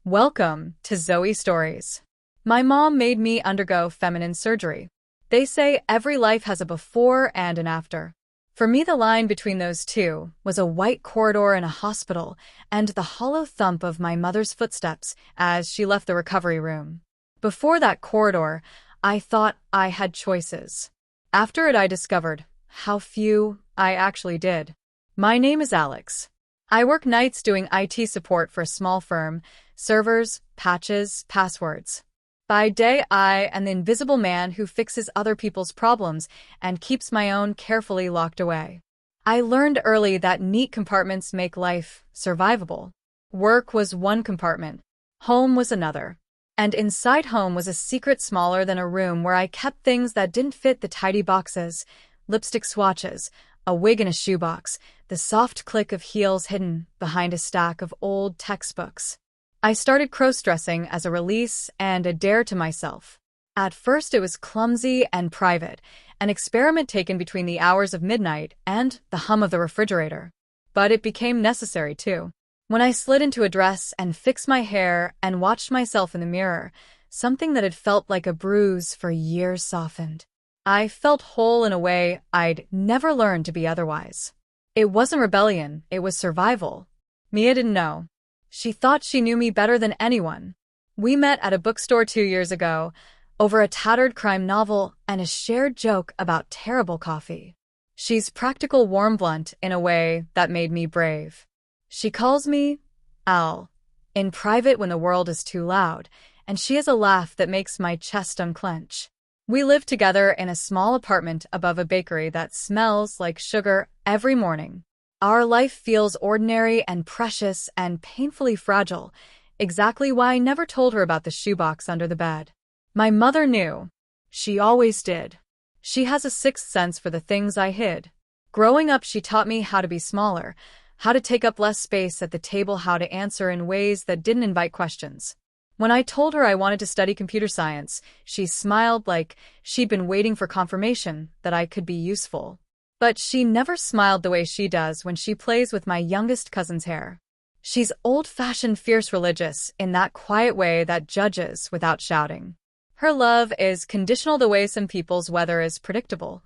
Welcome to Zoe Stories. My mom made me undergo feminine surgery. They say every life has a before and an after. For me, the line between those two was a white corridor in a hospital and the hollow thump of my mother's footsteps as she left the recovery room. Before that corridor, I thought I had choices. After it, I discovered how few I actually did. My name is Alex. I work nights doing IT support for a small firm, servers, patches, passwords. By day, I am the invisible man who fixes other people's problems and keeps my own carefully locked away. I learned early that neat compartments make life survivable. Work was one compartment, home was another. And inside home was a secret smaller than a room where I kept things that didn't fit the tidy boxes: lipstick swatches, a wig in a shoebox, the soft click of heels hidden behind a stack of old textbooks. I started crossdressing as a release and a dare to myself. At first it was clumsy and private, an experiment taken between the hours of midnight and the hum of the refrigerator. But it became necessary too. When I slid into a dress and fixed my hair and watched myself in the mirror, something that had felt like a bruise for years softened. I felt whole in a way I'd never learned to be otherwise. It wasn't rebellion, it was survival. Mia didn't know. She thought she knew me better than anyone. We met at a bookstore 2 years ago, over a tattered crime novel and a shared joke about terrible coffee. She's practical warm blunt in a way that made me brave. She calls me Al, in private when the world is too loud, and she has a laugh that makes my chest unclench. We live together in a small apartment above a bakery that smells like sugar every morning. Our life feels ordinary and precious and painfully fragile, exactly why I never told her about the shoebox under the bed. My mother knew. She always did. She has a sixth sense for the things I hid. Growing up, she taught me how to be smaller, how to take up less space at the table, how to answer in ways that didn't invite questions. When I told her I wanted to study computer science, she smiled like she'd been waiting for confirmation that I could be useful. But she never smiled the way she does when she plays with my youngest cousin's hair. She's old-fashioned, fierce religious in that quiet way that judges without shouting. Her love is conditional the way some people's weather is predictable,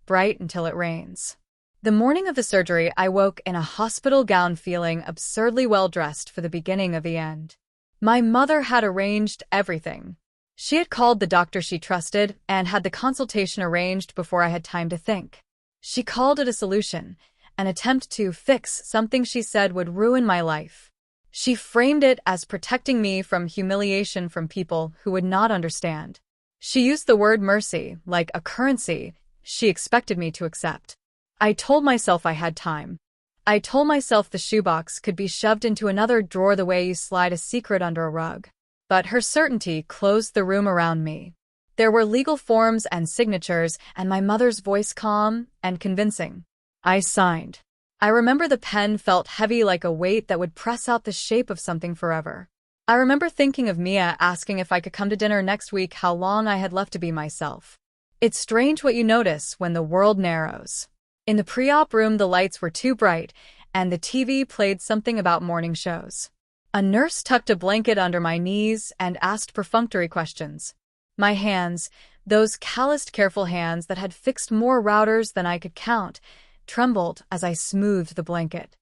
bright until it rains. The morning of the surgery, I woke in a hospital gown feeling absurdly well-dressed for the beginning of the end. My mother had arranged everything. She had called the doctor she trusted and had the consultation arranged before I had time to think. She called it a solution, an attempt to fix something she said would ruin my life. She framed it as protecting me from humiliation from people who would not understand. She used the word mercy like a currency she expected me to accept. I told myself I had time. I told myself the shoebox could be shoved into another drawer the way you slide a secret under a rug. But her certainty closed the room around me. There were legal forms and signatures, and my mother's voice calm and convincing. I signed. I remember the pen felt heavy like a weight that would press out the shape of something forever. I remember thinking of Mia asking if I could come to dinner next week, how long I had left to be myself. It's strange what you notice when the world narrows. In the pre-op room, the lights were too bright, and the TV played something about morning shows. A nurse tucked a blanket under my knees and asked perfunctory questions. My hands, those calloused, careful hands that had fixed more routers than I could count, trembled as I smoothed the blanket.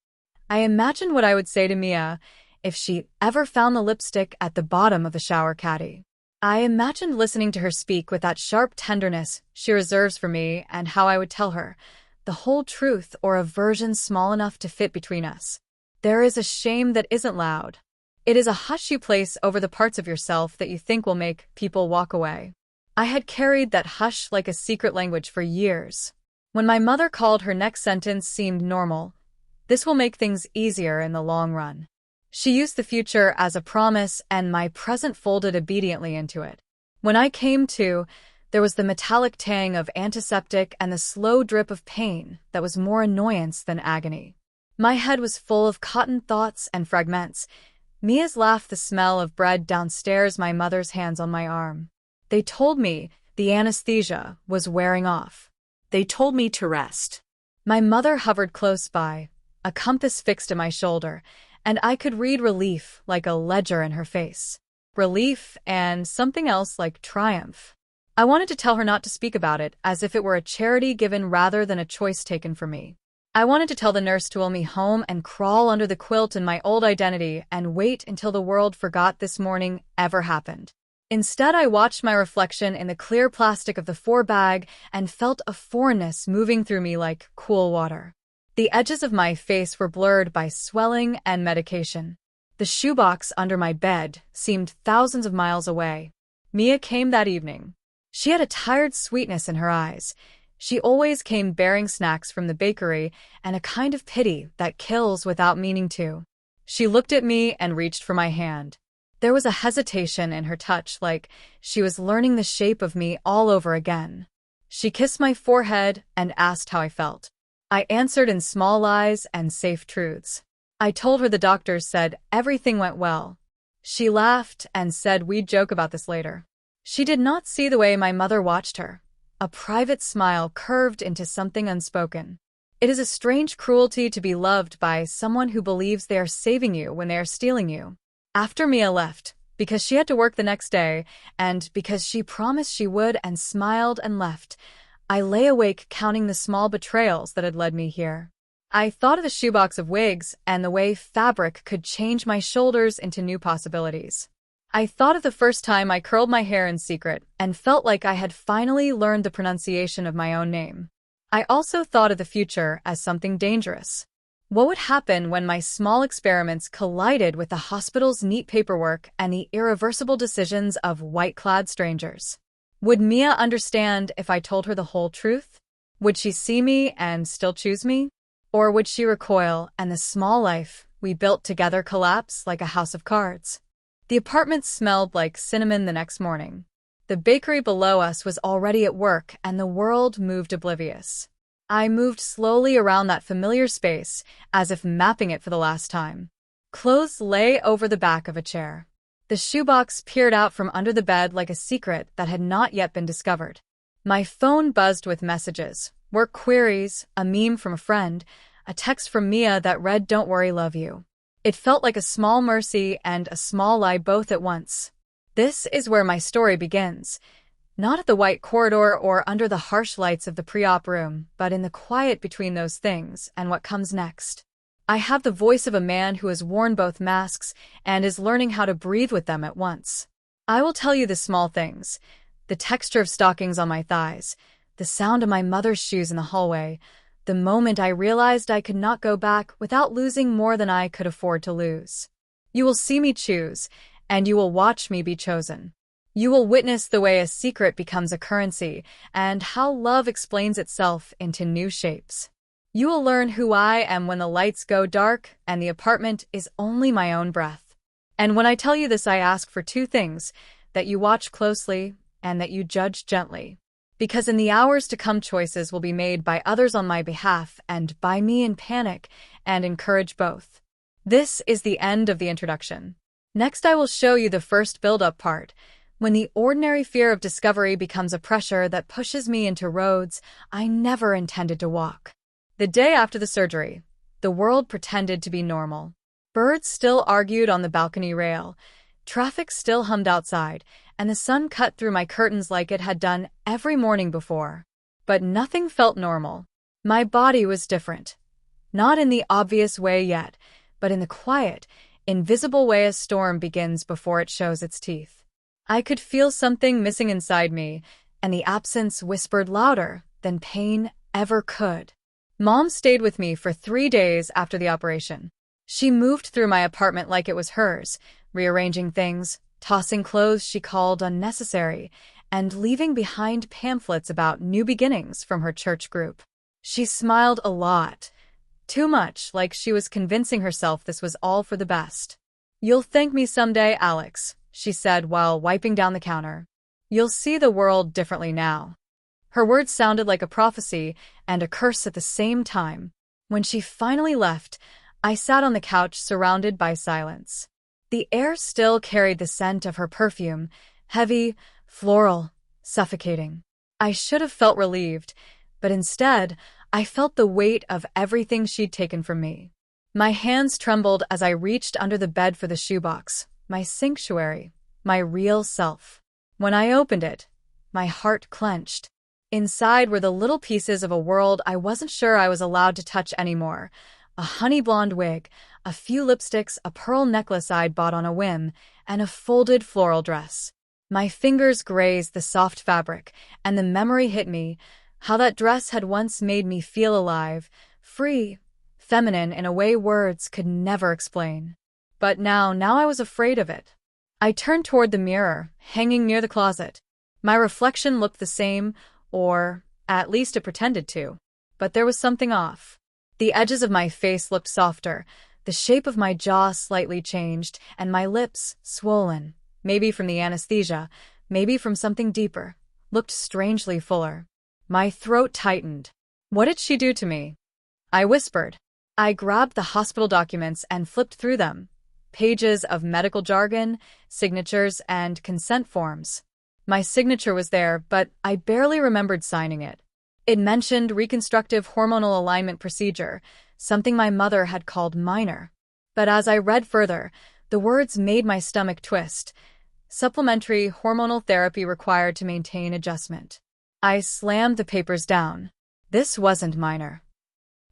I imagined what I would say to Mia if she ever found the lipstick at the bottom of the shower caddy. I imagined listening to her speak with that sharp tenderness she reserves for me, and how I would tell her the whole truth or a version small enough to fit between us. There is a shame that isn't loud. It is a hush you place over the parts of yourself that you think will make people walk away. I had carried that hush like a secret language for years. When my mother called, her next sentence seemed normal. This will make things easier in the long run. She used the future as a promise, and my present folded obediently into it. When I came to, there was the metallic tang of antiseptic and the slow drip of pain that was more annoyance than agony. My head was full of cotton thoughts and fragments. Mia's laugh, the smell of bread downstairs, my mother's hands on my arm. They told me the anesthesia was wearing off. They told me to rest. My mother hovered close by, a compass fixed to my shoulder, and I could read relief like a ledger in her face. Relief and something else like triumph. I wanted to tell her not to speak about it, as if it were a charity given rather than a choice taken for me. I wanted to tell the nurse to wheel me home and crawl under the quilt in my old identity and wait until the world forgot this morning ever happened. Instead, I watched my reflection in the clear plastic of the 4-bag and felt a foreignness moving through me like cool water. The edges of my face were blurred by swelling and medication. The shoebox under my bed seemed thousands of miles away. Mia came that evening. She had a tired sweetness in her eyes. She always came bearing snacks from the bakery and a kind of pity that kills without meaning to. She looked at me and reached for my hand. There was a hesitation in her touch, like she was learning the shape of me all over again. She kissed my forehead and asked how I felt. I answered in small lies and safe truths. I told her the doctors said everything went well. She laughed and said we'd joke about this later. She did not see the way my mother watched her. A private smile curved into something unspoken. It is a strange cruelty to be loved by someone who believes they are saving you when they are stealing you. After Mia left, because she had to work the next day, and because she promised she would and smiled and left, I lay awake counting the small betrayals that had led me here. I thought of the shoebox of wigs and the way fabric could change my shoulders into new possibilities. I thought of the first time I curled my hair in secret and felt like I had finally learned the pronunciation of my own name. I also thought of the future as something dangerous. What would happen when my small experiments collided with the hospital's neat paperwork and the irreversible decisions of white-clad strangers? Would Mia understand if I told her the whole truth? Would she see me and still choose me? Or would she recoil and the small life we built together collapse like a house of cards? The apartment smelled like cinnamon the next morning. The bakery below us was already at work and the world moved oblivious. I moved slowly around that familiar space, as if mapping it for the last time. Clothes lay over the back of a chair. The shoebox peered out from under the bed like a secret that had not yet been discovered. My phone buzzed with messages, work queries, a meme from a friend, a text from Mia that read, "Don't worry, love you." It felt like a small mercy and a small lie both at once. This is where my story begins. Not at the white corridor or under the harsh lights of the pre-op room, but in the quiet between those things and what comes next. I have the voice of a man who has worn both masks and is learning how to breathe with them at once. I will tell you the small things: the texture of stockings on my thighs, the sound of my mother's shoes in the hallway, the moment I realized I could not go back without losing more than I could afford to lose. You will see me choose, and you will watch me be chosen. You will witness the way a secret becomes a currency, and how love explains itself into new shapes. You will learn who I am when the lights go dark and the apartment is only my own breath. And when I tell you this, I ask for two things: that you watch closely and that you judge gently. Because in the hours to come, choices will be made by others on my behalf and by me in panic and encourage both. This is the end of the introduction. Next, I will show you the first build-up part, when the ordinary fear of discovery becomes a pressure that pushes me into roads I never intended to walk. The day after the surgery, the world pretended to be normal. Birds still argued on the balcony rail, traffic still hummed outside, and the sun cut through my curtains like it had done every morning before. But nothing felt normal. My body was different. Not in the obvious way yet, but in the quiet, invisible way a storm begins before it shows its teeth. I could feel something missing inside me, and the absence whispered louder than pain ever could. Mom stayed with me for 3 days after the operation. She moved through my apartment like it was hers, rearranging things, tossing clothes she called unnecessary, and leaving behind pamphlets about new beginnings from her church group. She smiled a lot. Too much, like she was convincing herself this was all for the best. "You'll thank me someday, Alex," she said while wiping down the counter. "You'll see the world differently now." Her words sounded like a prophecy and a curse at the same time. When she finally left, I sat on the couch surrounded by silence. The air still carried the scent of her perfume, heavy, floral, suffocating. I should have felt relieved, but instead, I felt the weight of everything she'd taken from me. My hands trembled as I reached under the bed for the shoebox, my sanctuary, my real self. When I opened it, my heart clenched. Inside were the little pieces of a world I wasn't sure I was allowed to touch anymore. A honey blonde wig, a few lipsticks, a pearl necklace I'd bought on a whim, and a folded floral dress. My fingers grazed the soft fabric, and the memory hit me, how that dress had once made me feel alive, free, feminine in a way words could never explain. But now I was afraid of it. I turned toward the mirror, hanging near the closet. My reflection looked the same, or at least it pretended to. But there was something off. The edges of my face looked softer, the shape of my jaw slightly changed, and my lips, swollen, maybe from the anesthesia, maybe from something deeper, looked strangely fuller. My throat tightened. What did she do to me? I whispered. I grabbed the hospital documents and flipped through them. Pages of medical jargon, signatures, and consent forms. My signature was there, but I barely remembered signing it. It mentioned reconstructive hormonal alignment procedure, something my mother had called minor. But as I read further, the words made my stomach twist. Supplementary hormonal therapy required to maintain adjustment. I slammed the papers down. This wasn't minor.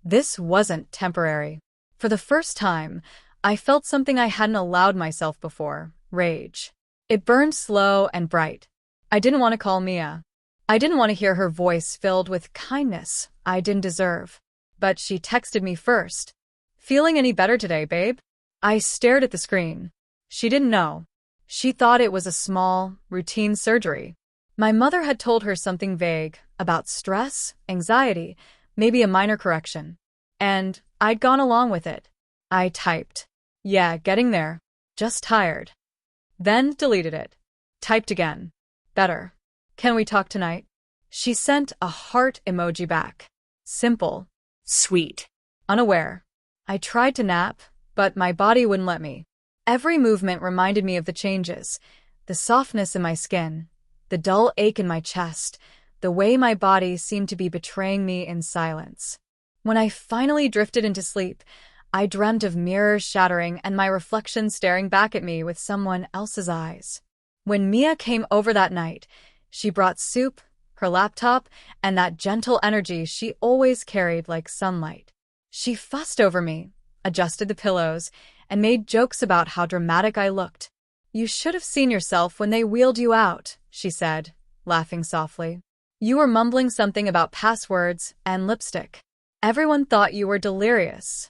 This wasn't temporary. For the first time, I felt something I hadn't allowed myself before, rage. It burned slow and bright. I didn't want to call Mia. I didn't want to hear her voice filled with kindness I didn't deserve. But she texted me first. Feeling any better today, babe? I stared at the screen. She didn't know. She thought it was a small, routine surgery. My mother had told her something vague about stress, anxiety, maybe a minor correction. And I'd gone along with it. I typed. Yeah, getting there. Just tired. Then deleted it. Typed again. Better. Can we talk tonight? She sent a heart emoji back. Simple. Sweet. Unaware. I tried to nap, but my body wouldn't let me. Every movement reminded me of the changes. The softness in my skin. The dull ache in my chest. The way my body seemed to be betraying me in silence. When I finally drifted into sleep, I dreamt of mirrors shattering and my reflection staring back at me with someone else's eyes. When Mia came over that night, she brought soup, her laptop, and that gentle energy she always carried like sunlight. She fussed over me, adjusted the pillows, and made jokes about how dramatic I looked. You should have seen yourself when they wheeled you out, she said, laughing softly. You were mumbling something about passwords and lipstick. Everyone thought you were delirious.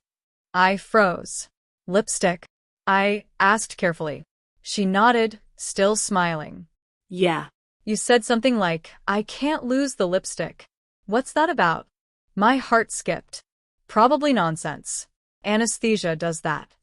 I froze. Lipstick? I asked carefully. She nodded, still smiling. Yeah. You said something like, I can't lose the lipstick. What's that about? My heart skipped. Probably nonsense. Anesthesia does that.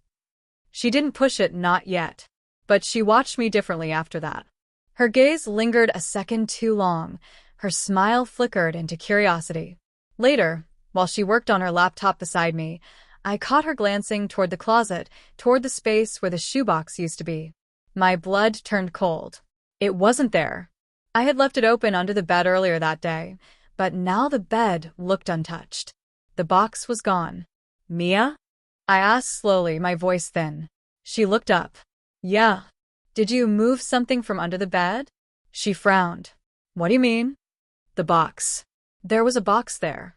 She didn't push it, not yet. But she watched me differently after that. Her gaze lingered a second too long. Her smile flickered into curiosity. Later, while she worked on her laptop beside me, I caught her glancing toward the closet, toward the space where the shoebox used to be. My blood turned cold. It wasn't there. I had left it open under the bed earlier that day, but now the bed looked untouched. The box was gone. Mia? I asked slowly, my voice thin. She looked up. Yeah. Did you move something from under the bed? She frowned. What do you mean? The box. There was a box there.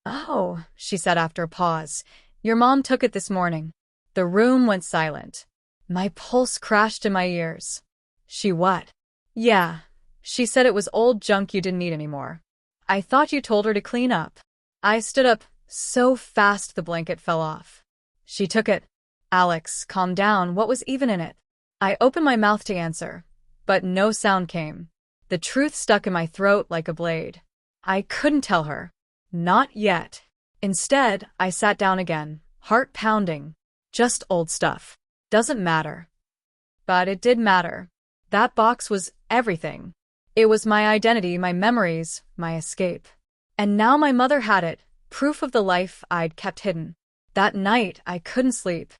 Oh, she said after a pause. Your mom took it this morning. The room went silent. My pulse crashed in my ears. She what? Yeah. She said it was old junk you didn't need anymore. I thought you told her to clean up. I stood up so fast the blanket fell off. She took it. Alex, calm down. What was even in it? I opened my mouth to answer, but no sound came. The truth stuck in my throat like a blade. I couldn't tell her. Not yet. Instead, I sat down again, heart pounding. Just old stuff. Doesn't matter. But it did matter. That box was everything. It was my identity, my memories, my escape. And now my mother had it, proof of the life I'd kept hidden. That night, I couldn't sleep.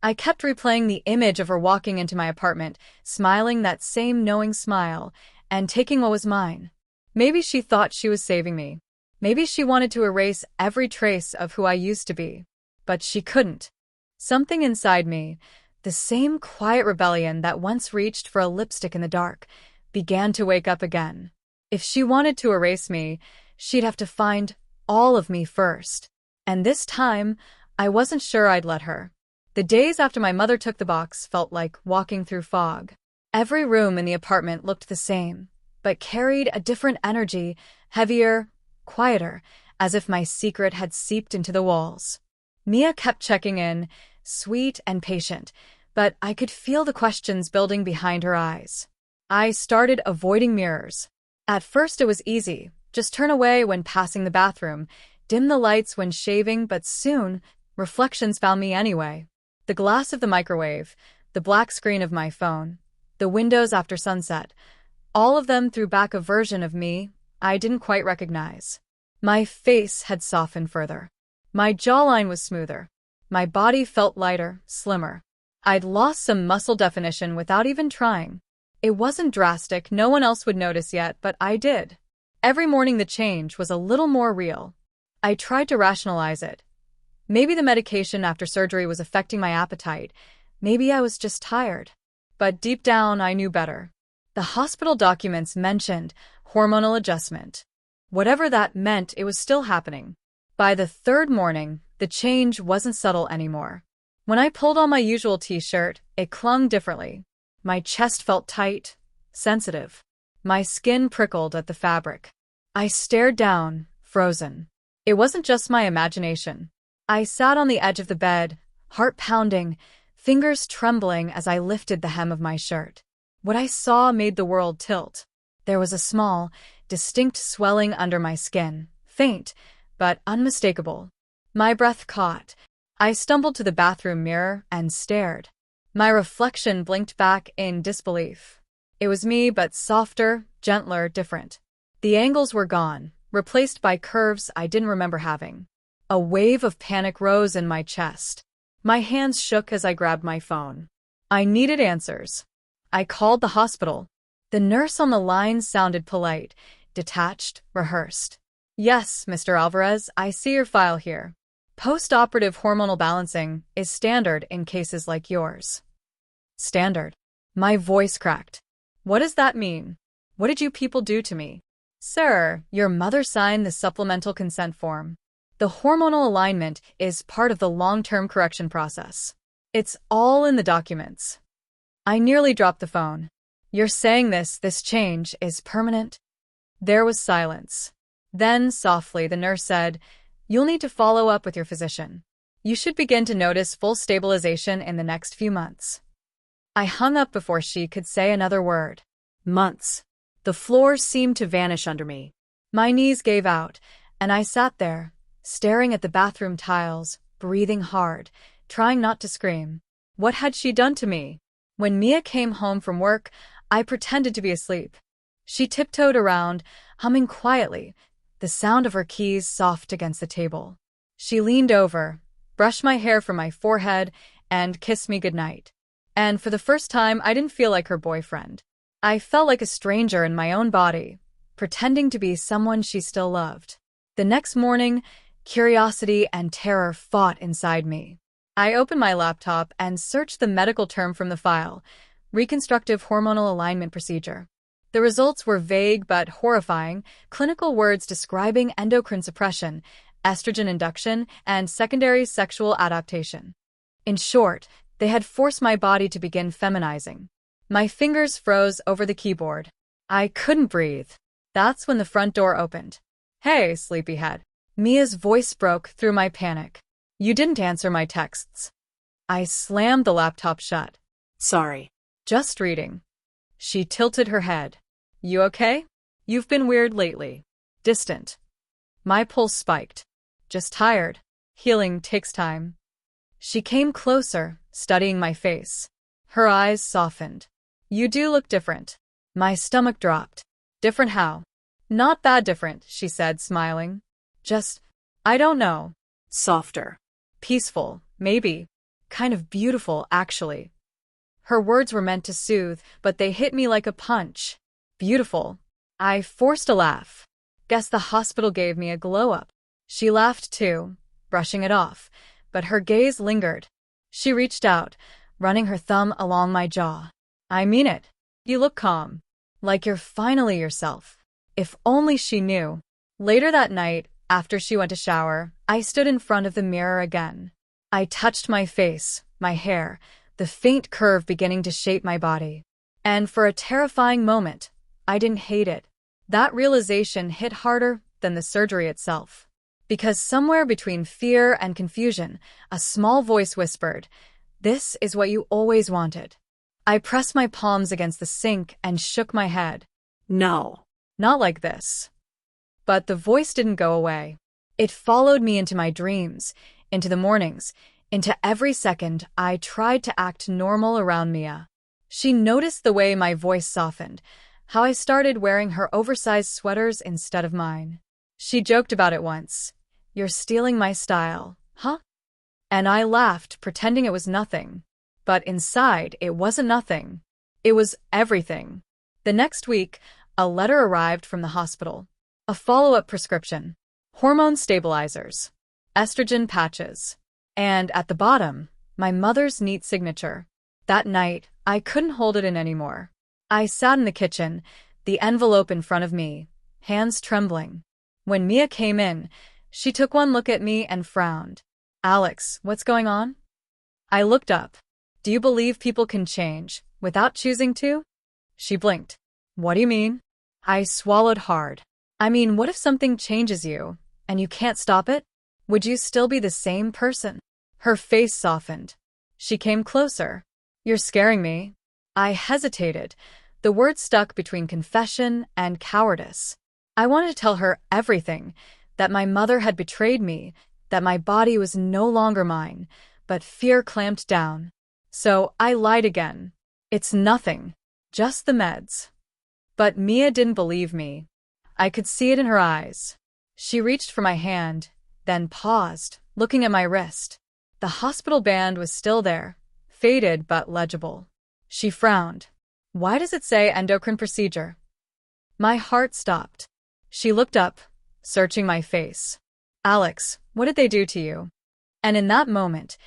I kept replaying the image of her walking into my apartment, smiling that same knowing smile, and taking what was mine. Maybe she thought she was saving me. Maybe she wanted to erase every trace of who I used to be. but she couldn't. Something inside me, the same quiet rebellion that once reached for a lipstick in the dark, began to wake up again. If she wanted to erase me, she'd have to find all of me first. And this time, I wasn't sure I'd let her. The days after my mother took the box felt like walking through fog. Every room in the apartment looked the same, but carried a different energy, heavier, quieter, as if my secret had seeped into the walls. Mia kept checking in, sweet and patient, but I could feel the questions building behind her eyes. I started avoiding mirrors. At first it was easy, just turn away when passing the bathroom, dim the lights when shaving, but soon, reflections found me anyway. The glass of the microwave, the black screen of my phone, the windows after sunset, all of them threw back a version of me I didn't quite recognize. My face had softened further. My jawline was smoother. My body felt lighter, slimmer. I'd lost some muscle definition without even trying. It wasn't drastic, no one else would notice yet, but I did. Every morning the change was a little more real. I tried to rationalize it. Maybe the medication after surgery was affecting my appetite. Maybe I was just tired. But deep down, I knew better. The hospital documents mentioned hormonal adjustment. Whatever that meant, it was still happening. By the third morning, the change wasn't subtle anymore. When I pulled on my usual t-shirt, it clung differently. My chest felt tight, sensitive. My skin prickled at the fabric. I stared down, frozen. It wasn't just my imagination. I sat on the edge of the bed, heart pounding, fingers trembling as I lifted the hem of my shirt. What I saw made the world tilt. There was a small, distinct swelling under my skin, faint, but unmistakable. My breath caught. I stumbled to the bathroom mirror and stared. My reflection blinked back in disbelief. It was me, but softer, gentler, different. The angles were gone, replaced by curves I didn't remember having. A wave of panic rose in my chest. My hands shook as I grabbed my phone. I needed answers. I called the hospital. The nurse on the line sounded polite, detached, rehearsed. "Yes, Mr. Alvarez, I see your file here. Post-operative hormonal balancing is standard in cases like yours." Standard. My voice cracked. What does that mean? What did you people do to me? Sir, your mother signed the supplemental consent form. The hormonal alignment is part of the long-term correction process. It's all in the documents. I nearly dropped the phone. You're saying this change is permanent? There was silence. Then, softly, the nurse said, "You'll need to follow up with your physician. You should begin to notice full stabilization in the next few months." I hung up before she could say another word. Months. The floor seemed to vanish under me. My knees gave out, and I sat there, staring at the bathroom tiles, breathing hard, trying not to scream. What had she done to me? When Mia came home from work, I pretended to be asleep. She tiptoed around, humming quietly, the sound of her keys soft against the table. She leaned over, brushed my hair from my forehead, and kissed me goodnight. And for the first time, I didn't feel like her boyfriend. I felt like a stranger in my own body, pretending to be someone she still loved. The next morning, curiosity and terror fought inside me. I opened my laptop and searched the medical term from the file, reconstructive hormonal alignment procedure. The results were vague but horrifying, clinical words describing endocrine suppression, estrogen induction, and secondary sexual adaptation. In short, they had forced my body to begin feminizing. My fingers froze over the keyboard. I couldn't breathe. That's when the front door opened. "Hey, sleepyhead." Mia's voice broke through my panic. "You didn't answer my texts." I slammed the laptop shut. "Sorry. Just reading." She tilted her head. "You okay? You've been weird lately. Distant." My pulse spiked. "Just tired. Healing takes time." She came closer, studying my face. Her eyes softened. "You do look different." My stomach dropped. "Different how?" "Not bad different," she said, smiling. "Just, I don't know." "Softer." "Peaceful, maybe. Kind of beautiful, actually." Her words were meant to soothe, but they hit me like a punch. Beautiful. I forced a laugh. Guess the hospital gave me a glow-up. She laughed too, brushing it off, but her gaze lingered. She reached out, running her thumb along my jaw. I mean it. You look calm. Like you're finally yourself. If only she knew. Later that night, after she went to shower, I stood in front of the mirror again. I touched my face, my hair, the faint curve beginning to shape my body. And for a terrifying moment, I didn't hate it. That realization hit harder than the surgery itself. Because somewhere between fear and confusion, a small voice whispered, "This is what you always wanted." I pressed my palms against the sink and shook my head. No. Not like this. But the voice didn't go away. It followed me into my dreams, into the mornings, into every second I tried to act normal around Mia. She noticed the way my voice softened, how I started wearing her oversized sweaters instead of mine. She joked about it once. "You're stealing my style, huh?" And I laughed, pretending it was nothing. But inside, it wasn't nothing. It was everything. The next week, a letter arrived from the hospital. A follow-up prescription. Hormone stabilizers. Estrogen patches. And at the bottom, my mother's neat signature. That night, I couldn't hold it in anymore. I sat in the kitchen, the envelope in front of me, hands trembling. When Mia came in, she took one look at me and frowned. "Alex, what's going on?" I looked up. "Do you believe people can change without choosing to?" She blinked. "What do you mean?" I swallowed hard. "I mean, what if something changes you, and you can't stop it? Would you still be the same person?" Her face softened. She came closer. "You're scaring me." I hesitated. The words stuck between confession and cowardice. I wanted to tell her everything, that my mother had betrayed me, that my body was no longer mine, but fear clamped down. So I lied again. "It's nothing. Just the meds." But Mia didn't believe me. I could see it in her eyes. She reached for my hand, then paused, looking at my wrist. The hospital band was still there, faded but legible. She frowned. "Why does it say endocrine procedure?" My heart stopped. She looked up, searching my face. "Alex, what did they do to you?" And in that moment,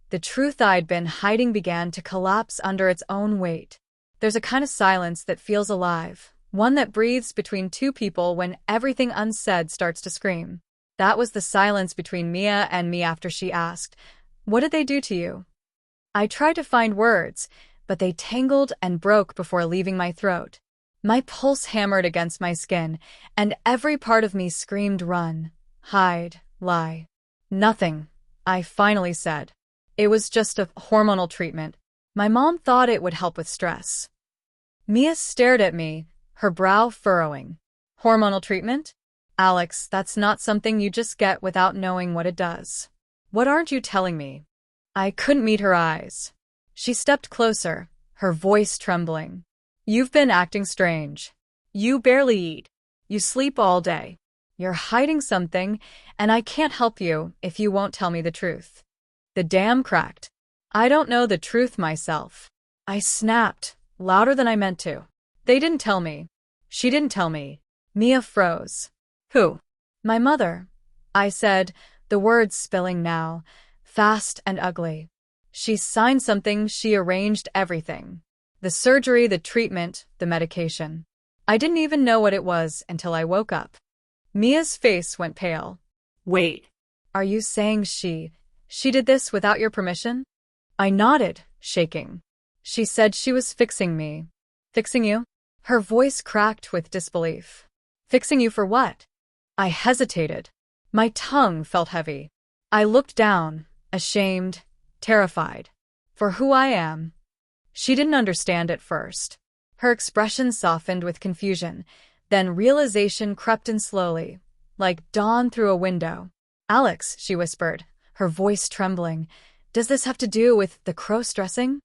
the truth I'd been hiding began to collapse under its own weight. There's a kind of silence that feels alive, one that breathes between two people when everything unsaid starts to scream. That was the silence between Mia and me after she asked, "What did they do to you?" I tried to find words, but they tangled and broke before leaving my throat. My pulse hammered against my skin, and every part of me screamed run, hide, lie. "Nothing," I finally said. "It was just a hormonal treatment. My mom thought it would help with stress." Mia stared at me, her brow furrowing. "Hormonal treatment? Alex, that's not something you just get without knowing what it does. What aren't you telling me?" I couldn't meet her eyes. She stepped closer, her voice trembling. "You've been acting strange. You barely eat. You sleep all day. You're hiding something, and I can't help you if you won't tell me the truth." The dam cracked. I don't know the truth myself. I snapped, louder than I meant to. "They didn't tell me. She didn't tell me." Mia froze. "Who?" "My mother," I said, the words spilling now, fast and ugly. "She signed something, she arranged everything. The surgery, the treatment, the medication. I didn't even know what it was until I woke up." Mia's face went pale. Wait. "Are you saying she did this without your permission?" I nodded, shaking. "She said she was fixing me." "Fixing you?" Her voice cracked with disbelief. "Fixing you for what?" I hesitated. My tongue felt heavy. I looked down, ashamed, terrified. For who I am. She didn't understand at first. Her expression softened with confusion, then realization crept in slowly, like dawn through a window. "Alex," she whispered, her voice trembling, "does this have to do with the crossdressing?"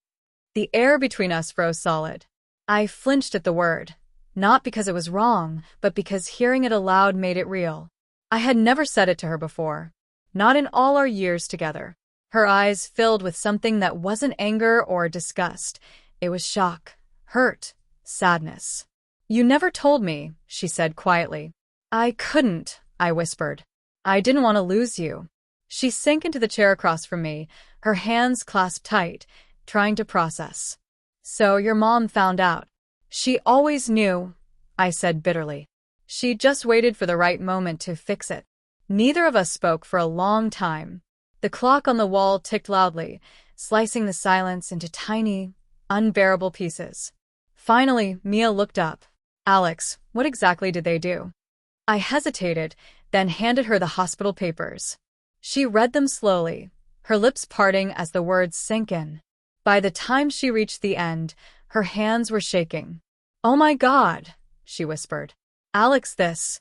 The air between us froze solid. I flinched at the word, not because it was wrong, but because hearing it aloud made it real. I had never said it to her before, not in all our years together. Her eyes filled with something that wasn't anger or disgust. It was shock, hurt, sadness. "You never told me," she said quietly. "I couldn't," I whispered. "I didn't want to lose you." She sank into the chair across from me, her hands clasped tight, trying to process. So your mom found out. She always knew, I said bitterly. She just waited for the right moment to fix it. Neither of us spoke for a long time. The clock on the wall ticked loudly, slicing the silence into tiny, unbearable pieces. Finally, Mia looked up. Alex, what exactly did they do? I hesitated, then handed her the hospital papers. She read them slowly, her lips parting as the words sank in. By the time she reached the end, her hands were shaking. Oh my God, she whispered. Alex, this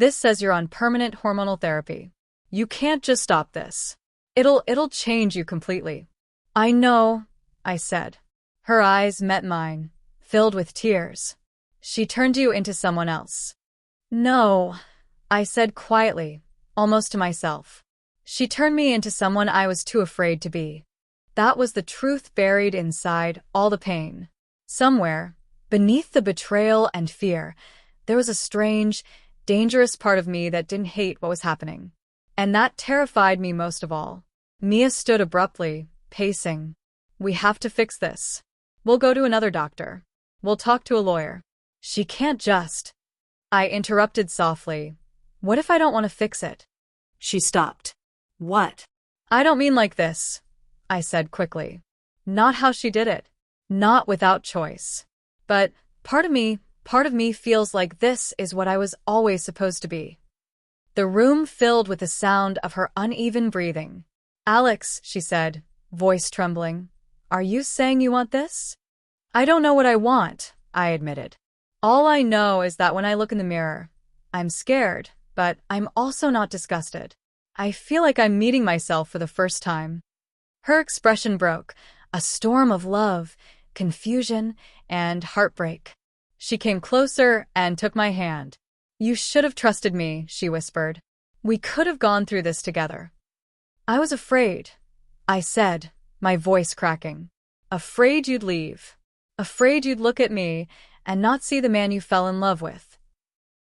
says you're on permanent hormonal therapy. You can't just stop this. It'll change you completely. I know, I said. Her eyes met mine, filled with tears. She turned you into someone else. No, I said quietly, almost to myself. She turned me into someone I was too afraid to be. That was the truth buried inside all the pain. Somewhere, beneath the betrayal and fear, there was a strange, dangerous part of me that didn't hate what was happening. And that terrified me most of all. Mia stood abruptly, pacing. We have to fix this. We'll go to another doctor. We'll talk to a lawyer. She can't just. I interrupted softly. What if I don't want to fix it? She stopped. What? I don't mean like this, I said quickly. Not how she did it. Not without choice. But part of me feels like this is what I was always supposed to be. The room filled with the sound of her uneven breathing. Alex, she said, voice trembling. Are you saying you want this? I don't know what I want, I admitted. All I know is that when I look in the mirror, I'm scared, but I'm also not disgusted. I feel like I'm meeting myself for the first time. Her expression broke, a storm of love, confusion, and heartbreak. She came closer and took my hand. You should have trusted me, she whispered. We could have gone through this together. I was afraid, I said, my voice cracking. Afraid you'd leave. Afraid you'd look at me and not see the man you fell in love with.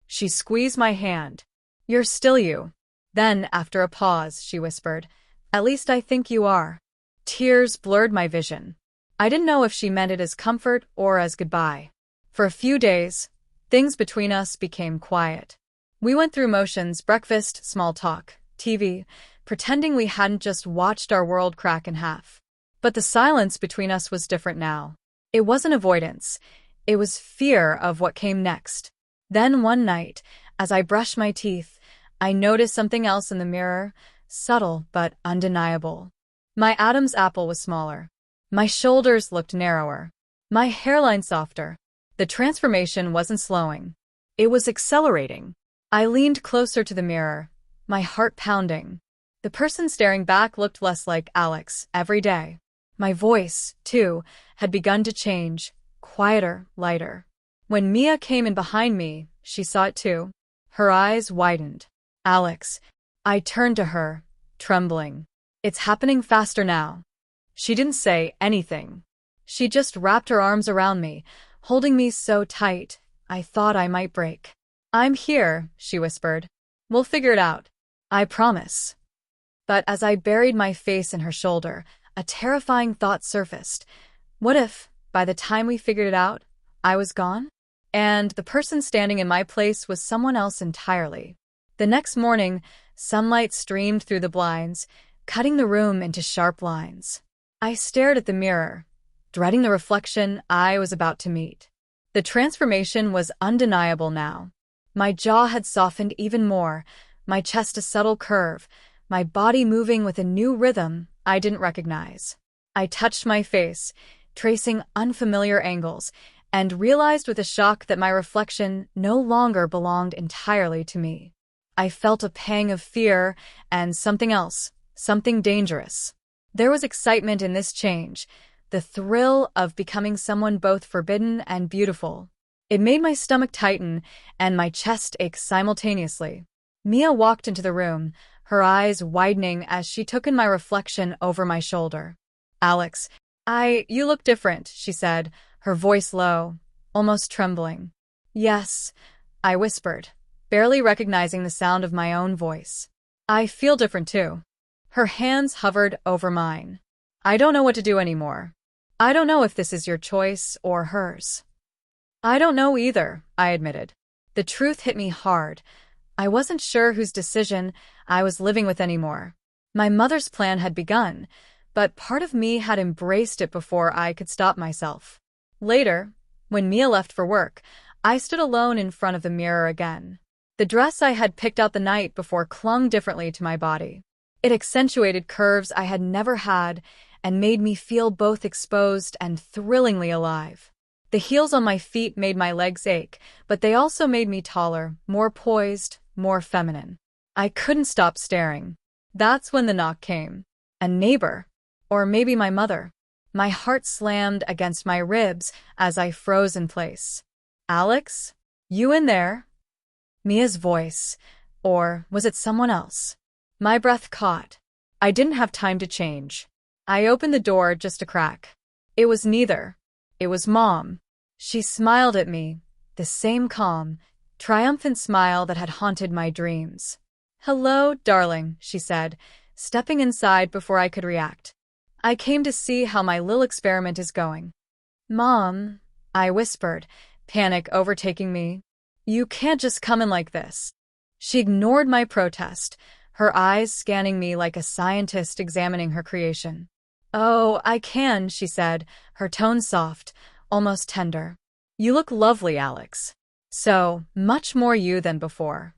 She squeezed my hand. You're still you. Then, after a pause, she whispered, At least I think you are. Tears blurred my vision. I didn't know if she meant it as comfort or as goodbye. For a few days, things between us became quiet. We went through motions: breakfast, small talk, TV, pretending we hadn't just watched our world crack in half. But the silence between us was different now. It wasn't avoidance. It was fear of what came next. Then one night, as I brushed my teeth, I noticed something else in the mirror, subtle but undeniable. My Adam's apple was smaller. My shoulders looked narrower. My hairline softer. The transformation wasn't slowing. It was accelerating. I leaned closer to the mirror, my heart pounding. The person staring back looked less like Alex every day. My voice, too, had begun to change, quieter, lighter. When Mia came in behind me, she saw it too. Her eyes widened. Alex. I turned to her, trembling. It's happening faster now. She didn't say anything. She just wrapped her arms around me, holding me so tight, I thought I might break. I'm here, she whispered. We'll figure it out. I promise. But as I buried my face in her shoulder, a terrifying thought surfaced. What if, by the time we figured it out, I was gone? And the person standing in my place was someone else entirely. The next morning, sunlight streamed through the blinds, cutting the room into sharp lines. I stared at the mirror, dreading the reflection I was about to meet. The transformation was undeniable now. My jaw had softened even more, my chest a subtle curve, my body moving with a new rhythm I didn't recognize. I touched my face, tracing unfamiliar angles, and realized with a shock that my reflection no longer belonged entirely to me. I felt a pang of fear and something else, something dangerous. There was excitement in this change, the thrill of becoming someone both forbidden and beautiful. It made my stomach tighten and my chest ache simultaneously. Mia walked into the room, her eyes widening as she took in my reflection over my shoulder. Alex, you look different, she said, her voice low, almost trembling. Yes, I whispered, barely recognizing the sound of my own voice. I feel different too. Her hands hovered over mine. I don't know what to do anymore. I don't know if this is your choice or hers. I don't know either, I admitted. The truth hit me hard. I wasn't sure whose decision I was living with anymore. My mother's plan had begun, but part of me had embraced it before I could stop myself. Later, when Mia left for work, I stood alone in front of the mirror again. The dress I had picked out the night before clung differently to my body. It accentuated curves I had never had and made me feel both exposed and thrillingly alive. The heels on my feet made my legs ache, but they also made me taller, more poised, more feminine. I couldn't stop staring. That's when the knock came. A neighbor. Or maybe my mother. My heart slammed against my ribs as I froze in place. Alex? You in there? Mia's voice. Or was it someone else? My breath caught. I didn't have time to change. I opened the door just a crack. It was neither. It was Mom. She smiled at me, the same calm, triumphant smile that had haunted my dreams. Hello, darling, she said, stepping inside before I could react. I came to see how my little experiment is going. Mom, I whispered, panic overtaking me. You can't just come in like this. She ignored my protest, her eyes scanning me like a scientist examining her creation. Oh, I can, she said, her tone soft, almost tender. You look lovely, Alex. So, much more you than before.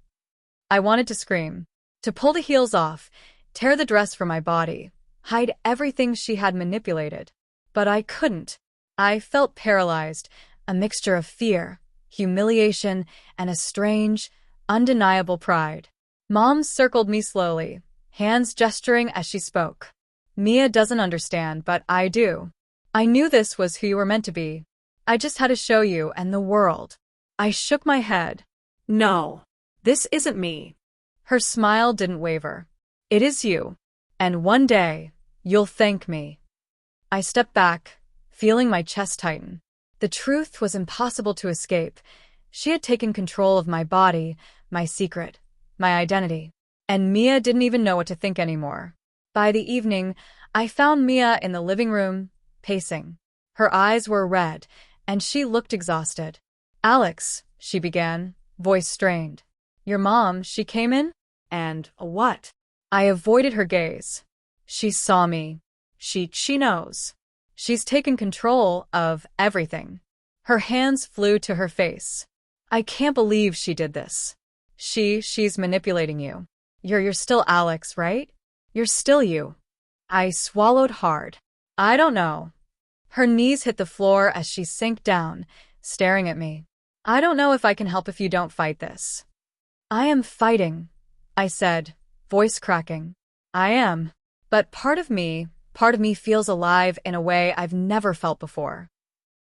I wanted to scream, to pull the heels off, tear the dress from my body, hide everything she had manipulated. But I couldn't. I felt paralyzed, a mixture of fear, humiliation, and a strange, undeniable pride. Mom circled me slowly, hands gesturing as she spoke. Mia doesn't understand, but I do. I knew this was who you were meant to be. I just had to show you and the world. I shook my head. No, this isn't me. Her smile didn't waver. It is you. And one day, you'll thank me. I stepped back, feeling my chest tighten. The truth was impossible to escape. She had taken control of my body, my secret, my identity. And Mia didn't even know what to think anymore. By the evening, I found Mia in the living room, pacing. Her eyes were red, and she looked exhausted. Alex, she began, voice strained. Your mom, she came in? And what? I avoided her gaze. She saw me. She knows. She's taken control of everything. Her hands flew to her face. I can't believe she did this. She's manipulating you. You're still Alex, right? You're still you. I swallowed hard. I don't know. Her knees hit the floor as she sank down, staring at me. I don't know if I can help if you don't fight this. I am fighting, I said, voice cracking. I am. But part of me feels alive in a way I've never felt before.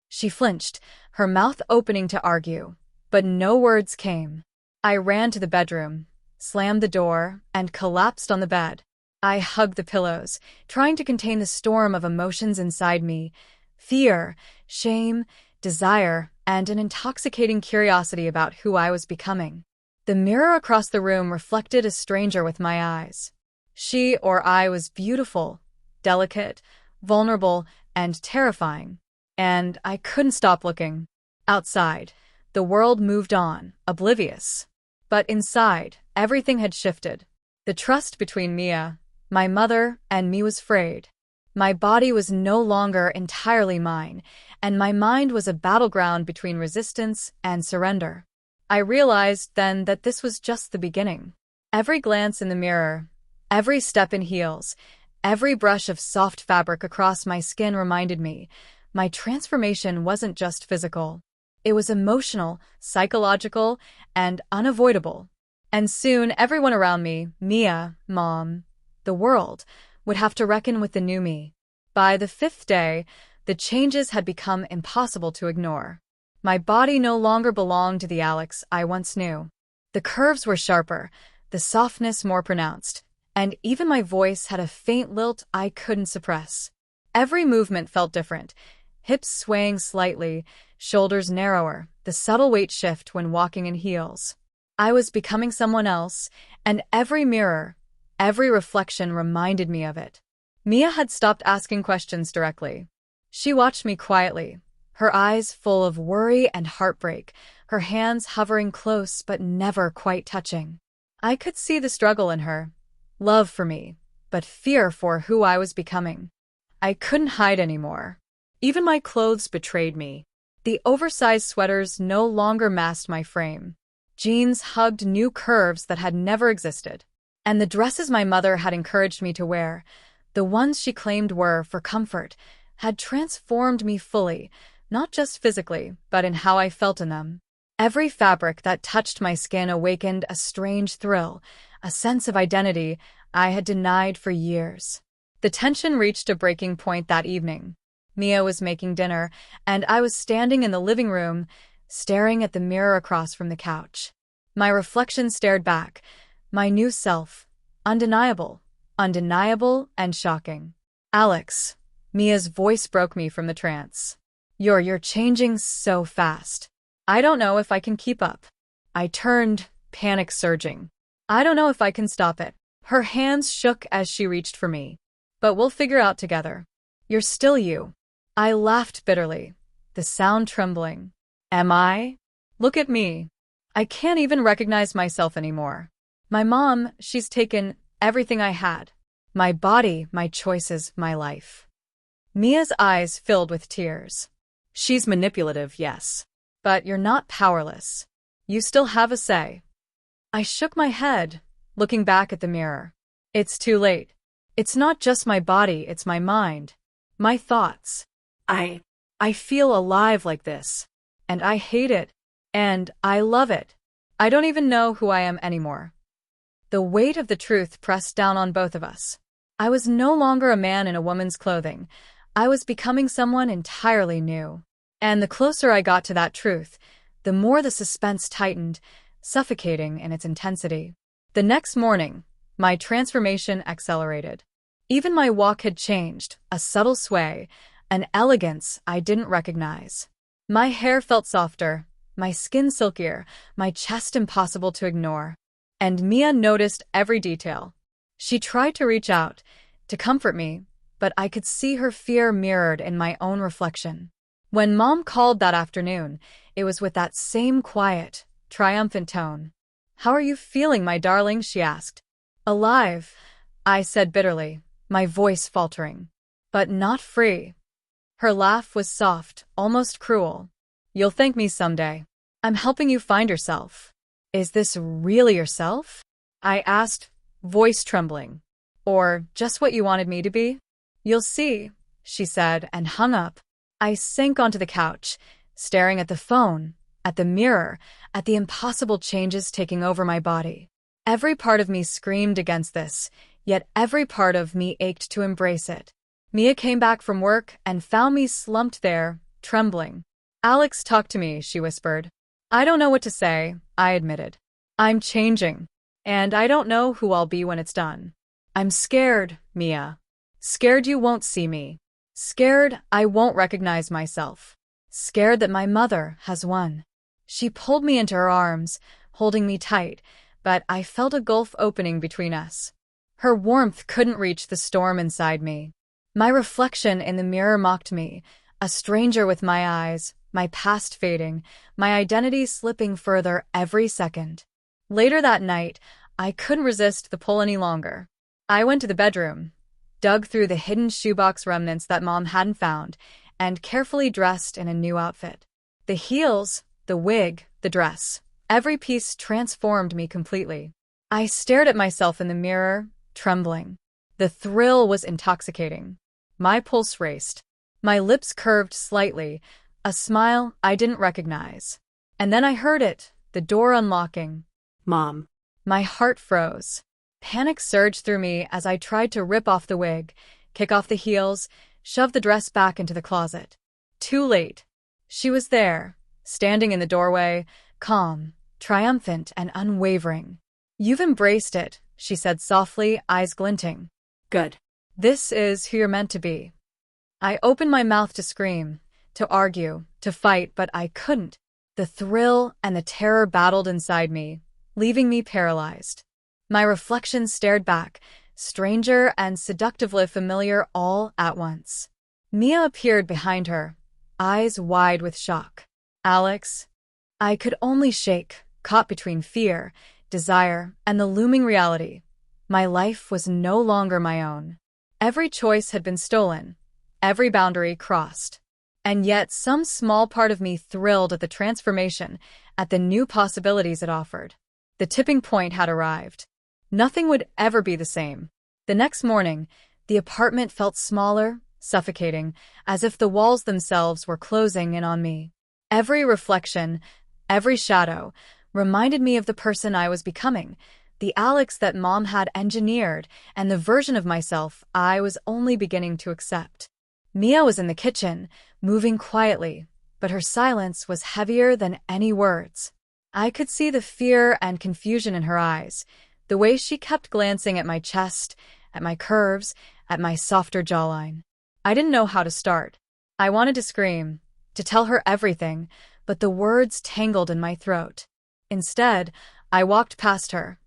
She flinched, her mouth opening to argue, but no words came. I ran to the bedroom, slammed the door, and collapsed on the bed. I hugged the pillows, trying to contain the storm of emotions inside me. Fear, shame, desire, and an intoxicating curiosity about who I was becoming. The mirror across the room reflected a stranger with my eyes. She or I was beautiful, delicate, vulnerable, and terrifying. And I couldn't stop looking. Outside, the world moved on, oblivious. But inside, everything had shifted. The trust between Mia, my mother, and me was frayed. My body was no longer entirely mine, and my mind was a battleground between resistance and surrender. I realized then that this was just the beginning. Every glance in the mirror, every step in heels, every brush of soft fabric across my skin reminded me, my transformation wasn't just physical. It was emotional, psychological, and unavoidable. And soon everyone around me, Mia, Mom, the world, would have to reckon with the new me. By the 5th day, the changes had become impossible to ignore. My body no longer belonged to the Alex I once knew. The curves were sharper, the softness more pronounced, and even my voice had a faint lilt I couldn't suppress. Every movement felt different, hips swaying slightly, shoulders narrower, the subtle weight shift when walking in heels. I was becoming someone else, and every mirror, every reflection reminded me of it. Mia had stopped asking questions directly. She watched me quietly, her eyes full of worry and heartbreak, her hands hovering close but never quite touching. I could see the struggle in her. Love for me, but fear for who I was becoming. I couldn't hide anymore. Even my clothes betrayed me. The oversized sweaters no longer masked my frame. Jeans hugged new curves that had never existed. And the dresses my mother had encouraged me to wear, the ones she claimed were for comfort, had transformed me fully, not just physically, but in how I felt in them. Every fabric that touched my skin awakened a strange thrill, a sense of identity I had denied for years. The tension reached a breaking point that evening. Mia was making dinner, and I was standing in the living room, staring at the mirror across from the couch. My reflection stared back, my new self, undeniable and shocking. Alex, Mia's voice broke me from the trance. You're changing so fast. I don't know if I can keep up. I turned, panic surging. I don't know if I can stop it. Her hands shook as she reached for me. But we'll figure out together. You're still you. I laughed bitterly, the sound trembling. Am I? Look at me. I can't even recognize myself anymore. My mom, she's taken everything I had. My body, my choices, my life. Mia's eyes filled with tears. She's manipulative, yes. But you're not powerless. You still have a say. I shook my head, looking back at the mirror. It's too late. It's not just my body, it's my mind. My thoughts. I feel alive like this. And I hate it. And I love it. I don't even know who I am anymore. The weight of the truth pressed down on both of us. I was no longer a man in a woman's clothing. I was becoming someone entirely new. And the closer I got to that truth, the more the suspense tightened, suffocating in its intensity. The next morning, my transformation accelerated. Even my walk had changed, a subtle sway, an elegance I didn't recognize. My hair felt softer, my skin silkier, my chest impossible to ignore. And Mia noticed every detail. She tried to reach out, to comfort me, but I could see her fear mirrored in my own reflection. When Mom called that afternoon, it was with that same quiet, triumphant tone. How are you feeling, my darling? She asked. Alive, I said bitterly, my voice faltering. But not free. Her laugh was soft, almost cruel. You'll thank me someday. I'm helping you find yourself. Is this really yourself? I asked, voice trembling. Or just what you wanted me to be? You'll see, she said and hung up. I sank onto the couch, staring at the phone, at the mirror, at the impossible changes taking over my body. Every part of me screamed against this, yet every part of me ached to embrace it. Mia came back from work and found me slumped there, trembling. Alex, talk to me, she whispered. I don't know what to say, I admitted. I'm changing. And I don't know who I'll be when it's done. I'm scared, Mia. Scared you won't see me. Scared I won't recognize myself. Scared that my mother has won. She pulled me into her arms, holding me tight, but I felt a gulf opening between us. Her warmth couldn't reach the storm inside me. My reflection in the mirror mocked me, a stranger with my eyes, my past fading, my identity slipping further every second. Later that night, I couldn't resist the pull any longer. I went to the bedroom, dug through the hidden shoebox remnants that Mom hadn't found, and carefully dressed in a new outfit. The heels, the wig, the dress, every piece transformed me completely. I stared at myself in the mirror, trembling. The thrill was intoxicating. My pulse raced. My lips curved slightly, a smile I didn't recognize. And then I heard it, the door unlocking. Mom. My heart froze. Panic surged through me as I tried to rip off the wig, kick off the heels, shove the dress back into the closet. Too late. She was there, standing in the doorway, calm, triumphant, and unwavering. You've embraced it, she said softly, eyes glinting. Good. This is who you're meant to be. I opened my mouth to scream, to argue, to fight, but I couldn't. The thrill and the terror battled inside me, leaving me paralyzed. My reflection stared back, stranger and seductively familiar all at once. Mia appeared behind her, eyes wide with shock. Alex? I could only shake, caught between fear, desire, and the looming reality. My life was no longer my own. Every choice had been stolen, every boundary crossed. And yet some small part of me thrilled at the transformation, at the new possibilities it offered. The tipping point had arrived. Nothing would ever be the same. The next morning, the apartment felt smaller, suffocating, as if the walls themselves were closing in on me. Every reflection, every shadow, reminded me of the person I was becoming, the Alex that Mom had engineered, and the version of myself I was only beginning to accept. Mia was in the kitchen, moving quietly, but her silence was heavier than any words. I could see the fear and confusion in her eyes, the way she kept glancing at my chest, at my curves, at my softer jawline. I didn't know how to start. I wanted to scream, to tell her everything, but the words tangled in my throat. Instead, I walked past her,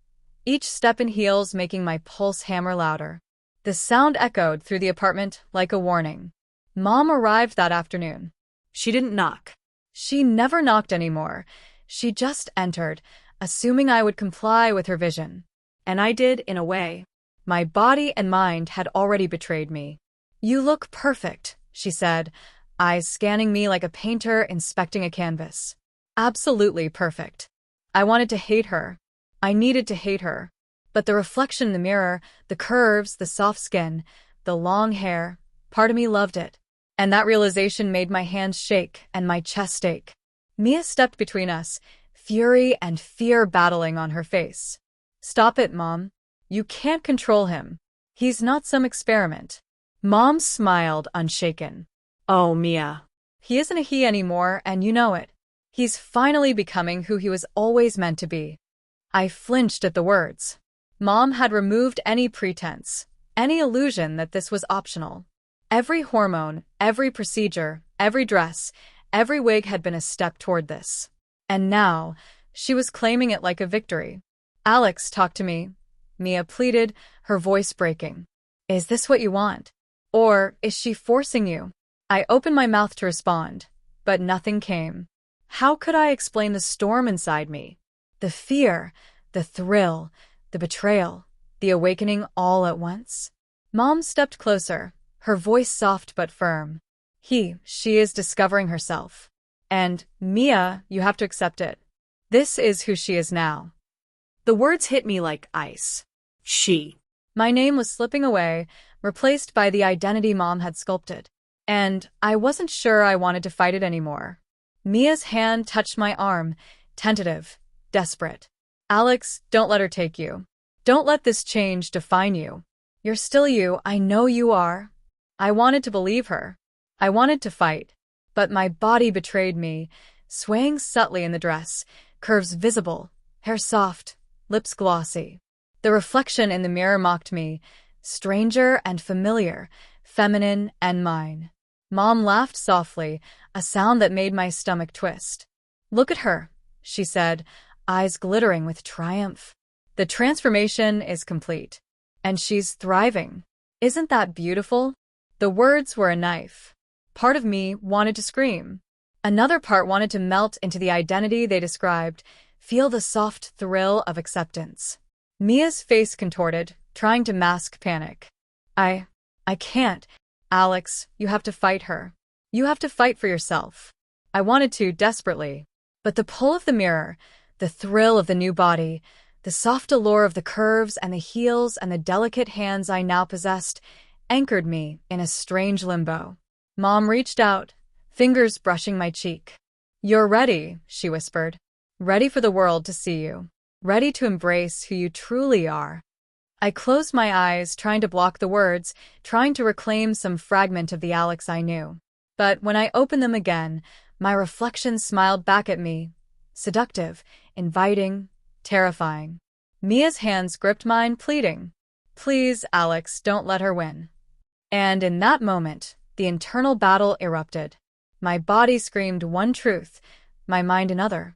each step in heels making my pulse hammer louder. The sound echoed through the apartment like a warning. Mom arrived that afternoon. She didn't knock. She never knocked anymore. She just entered, assuming I would comply with her vision. And I did, in a way. My body and mind had already betrayed me. You look perfect, she said, eyes scanning me like a painter inspecting a canvas. Absolutely perfect. I wanted to hate her. I needed to hate her. But the reflection in the mirror, the curves, the soft skin, the long hair, part of me loved it. And that realization made my hands shake and my chest ache. Mia stepped between us, fury and fear battling on her face. Stop it, Mom. You can't control him. He's not some experiment. Mom smiled, unshaken. Oh, Mia. He isn't a he anymore, and you know it. He's finally becoming who he was always meant to be. I flinched at the words. Mom had removed any pretense, any illusion that this was optional. Every hormone, every procedure, every dress, every wig had been a step toward this. And now, she was claiming it like a victory. Alex, talk to me, Mia pleaded, her voice breaking. Is this what you want? Or is she forcing you? I opened my mouth to respond, but nothing came. How could I explain the storm inside me? The fear, the thrill, the betrayal, the awakening all at once? Mom stepped closer, her voice soft but firm. She is discovering herself. And, Mia, you have to accept it. This is who she is now. The words hit me like ice. She. My name was slipping away, replaced by the identity Mom had sculpted. And I wasn't sure I wanted to fight it anymore. Mia's hand touched my arm, tentative, desperate. Alex, don't let her take you. Don't let this change define you. You're still you, I know you are. I wanted to believe her. I wanted to fight. But my body betrayed me, swaying subtly in the dress, curves visible, hair soft, lips glossy. The reflection in the mirror mocked me, stranger and familiar, feminine and mine. Mom laughed softly, a sound that made my stomach twist. Look at her, she said, eyes glittering with triumph. The transformation is complete. And she's thriving. Isn't that beautiful? The words were a knife. Part of me wanted to scream. Another part wanted to melt into the identity they described, feel the soft thrill of acceptance. Mia's face contorted, trying to mask panic. I can't. Alex, you have to fight her. You have to fight for yourself. I wanted to, desperately. But the pull of the mirror, the thrill of the new body, the soft allure of the curves and the heels and the delicate hands I now possessed, anchored me in a strange limbo. Mom reached out, fingers brushing my cheek. You're ready, she whispered. Ready for the world to see you. Ready to embrace who you truly are. I closed my eyes, trying to block the words, trying to reclaim some fragment of the Alex I knew. But when I opened them again, my reflection smiled back at me, seductive, inviting, terrifying. Mia's hands gripped mine, pleading. Please, Alex, don't let her win. And in that moment, the internal battle erupted. My body screamed one truth, my mind another.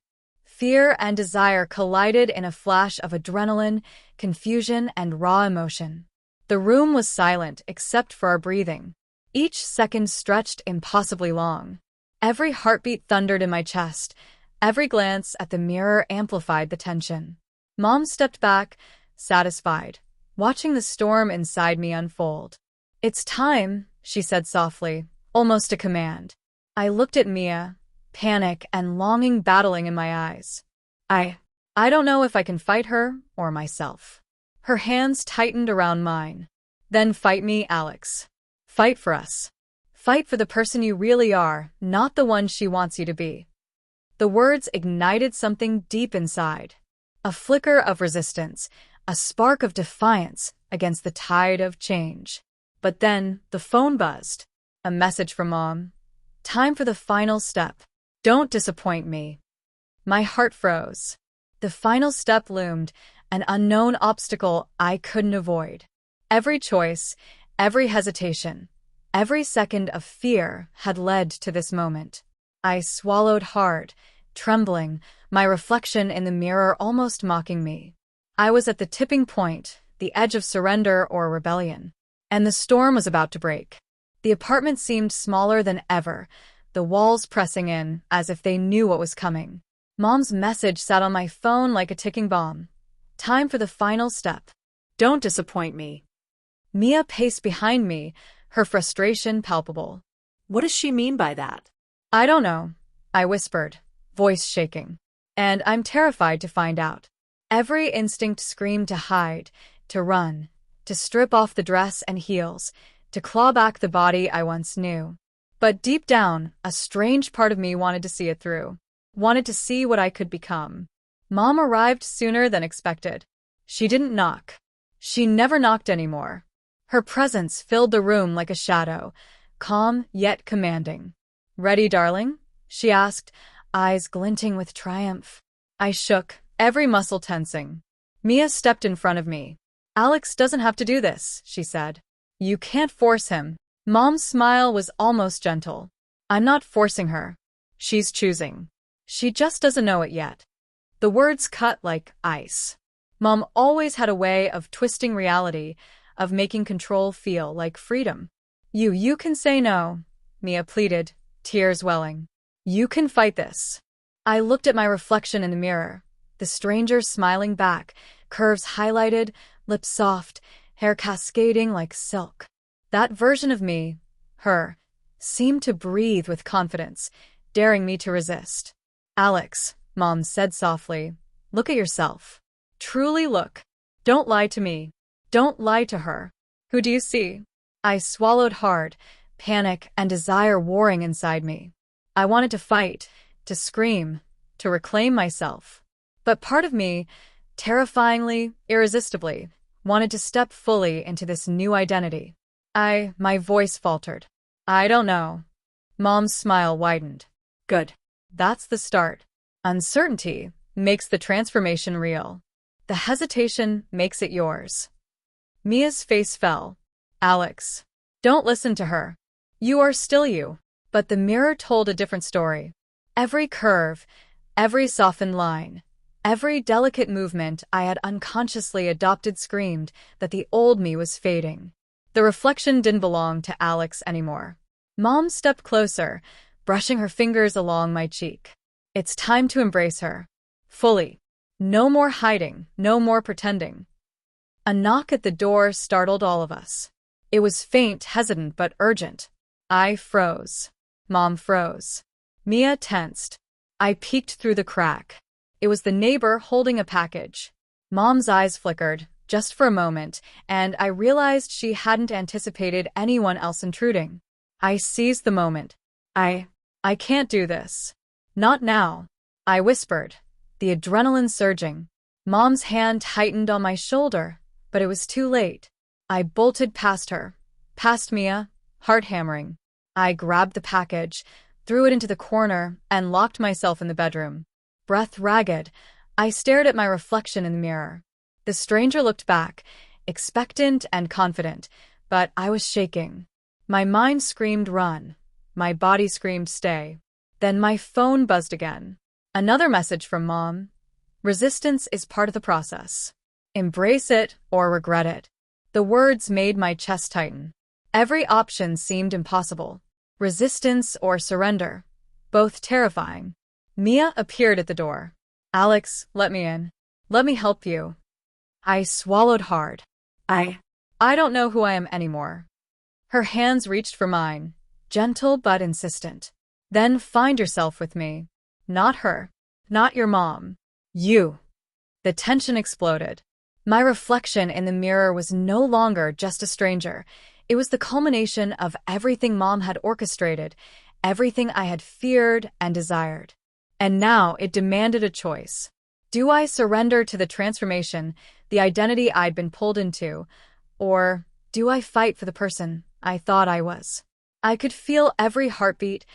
Fear and desire collided in a flash of adrenaline, confusion, and raw emotion. The room was silent except for our breathing. Each second stretched impossibly long. Every heartbeat thundered in my chest. Every glance at the mirror amplified the tension. Mom stepped back, satisfied, watching the storm inside me unfold. "It's time," she said softly, almost a command. I looked at Mia, panic and longing battling in my eyes. I don't know if I can fight her or myself. Her hands tightened around mine. "Then fight me, Alex. Fight for us. Fight for the person you really are, not the one she wants you to be." The words ignited something deep inside. A flicker of resistance, a spark of defiance against the tide of change. But then the phone buzzed. A message from Mom. "Time for the final step. Don't disappoint me." My heart froze. The final step loomed, an unknown obstacle I couldn't avoid. Every choice, every hesitation, every second of fear had led to this moment. I swallowed hard, trembling, my reflection in the mirror almost mocking me. I was at the tipping point, the edge of surrender or rebellion. And the storm was about to break. The apartment seemed smaller than ever, the walls pressing in as if they knew what was coming. Mom's message sat on my phone like a ticking bomb. Time for the final step. Don't disappoint me. Mia paced behind me, her frustration palpable. What does she mean by that? "I don't know," I whispered, voice shaking. "And I'm terrified to find out." Every instinct screamed to hide, to run, to strip off the dress and heels, to claw back the body I once knew. But deep down, a strange part of me wanted to see it through, wanted to see what I could become. Mom arrived sooner than expected. She didn't knock. She never knocked anymore. Her presence filled the room like a shadow, calm yet commanding. "Ready, darling?" she asked, eyes glinting with triumph. I shook, every muscle tensing. Mia stepped in front of me. "Alex doesn't have to do this," she said. "You can't force him." Mom's smile was almost gentle. "I'm not forcing her. She's choosing. She just doesn't know it yet." The words cut like ice. Mom always had a way of twisting reality, of making control feel like freedom. You can say no," Mia pleaded, tears welling. "You can fight this." I looked at my reflection in the mirror, the stranger smiling back, curves highlighted, lips soft, hair cascading like silk. That version of me, her, seemed to breathe with confidence, daring me to resist. "Alex," Mom said softly, "look at yourself. Truly look. Don't lie to me. Don't lie to her. Who do you see?" I swallowed hard, panic and desire warring inside me. I wanted to fight, to scream, to reclaim myself. But part of me, terrifyingly, irresistibly, wanted to step fully into this new identity. My voice faltered. "I don't know." Mom's smile widened. "Good. That's the start. Uncertainty makes the transformation real. The hesitation makes it yours." Mia's face fell. "Alex, don't listen to her. You are still you." But the mirror told a different story. Every curve, every softened line, every delicate movement I had unconsciously adopted screamed that the old me was fading. The reflection didn't belong to Alex anymore. Mom stepped closer, brushing her fingers along my cheek. "It's time to embrace her. Fully. No more hiding, no more pretending." A knock at the door startled all of us. It was faint, hesitant, but urgent. I froze. Mom froze. Mia tensed. I peeked through the crack. It was the neighbor holding a package. Mom's eyes flickered, just for a moment, and I realized she hadn't anticipated anyone else intruding. I seized the moment. I can't do this. Not now," I whispered, the adrenaline surging. Mom's hand tightened on my shoulder, but it was too late. I bolted past her, past Mia, heart hammering. I grabbed the package, threw it into the corner, and locked myself in the bedroom. Breath ragged, I stared at my reflection in the mirror. The stranger looked back, expectant and confident, but I was shaking. My mind screamed run. My body screamed stay. Then my phone buzzed again. Another message from Mom. Resistance is part of the process. Embrace it or regret it. The words made my chest tighten. Every option seemed impossible. Resistance or surrender. Both terrifying. Mia appeared at the door. Alex, let me in. Let me help you. I swallowed hard. I don't know who I am anymore. Her hands reached for mine, gentle but insistent. Then find yourself with me. Not her. Not your mom. You. The tension exploded. My reflection in the mirror was no longer just a stranger. It was the culmination of everything Mom had orchestrated, everything I had feared and desired. And now it demanded a choice. Do I surrender to the transformation, the identity I'd been pulled into, or do I fight for the person I thought I was? I could feel every heartbeat,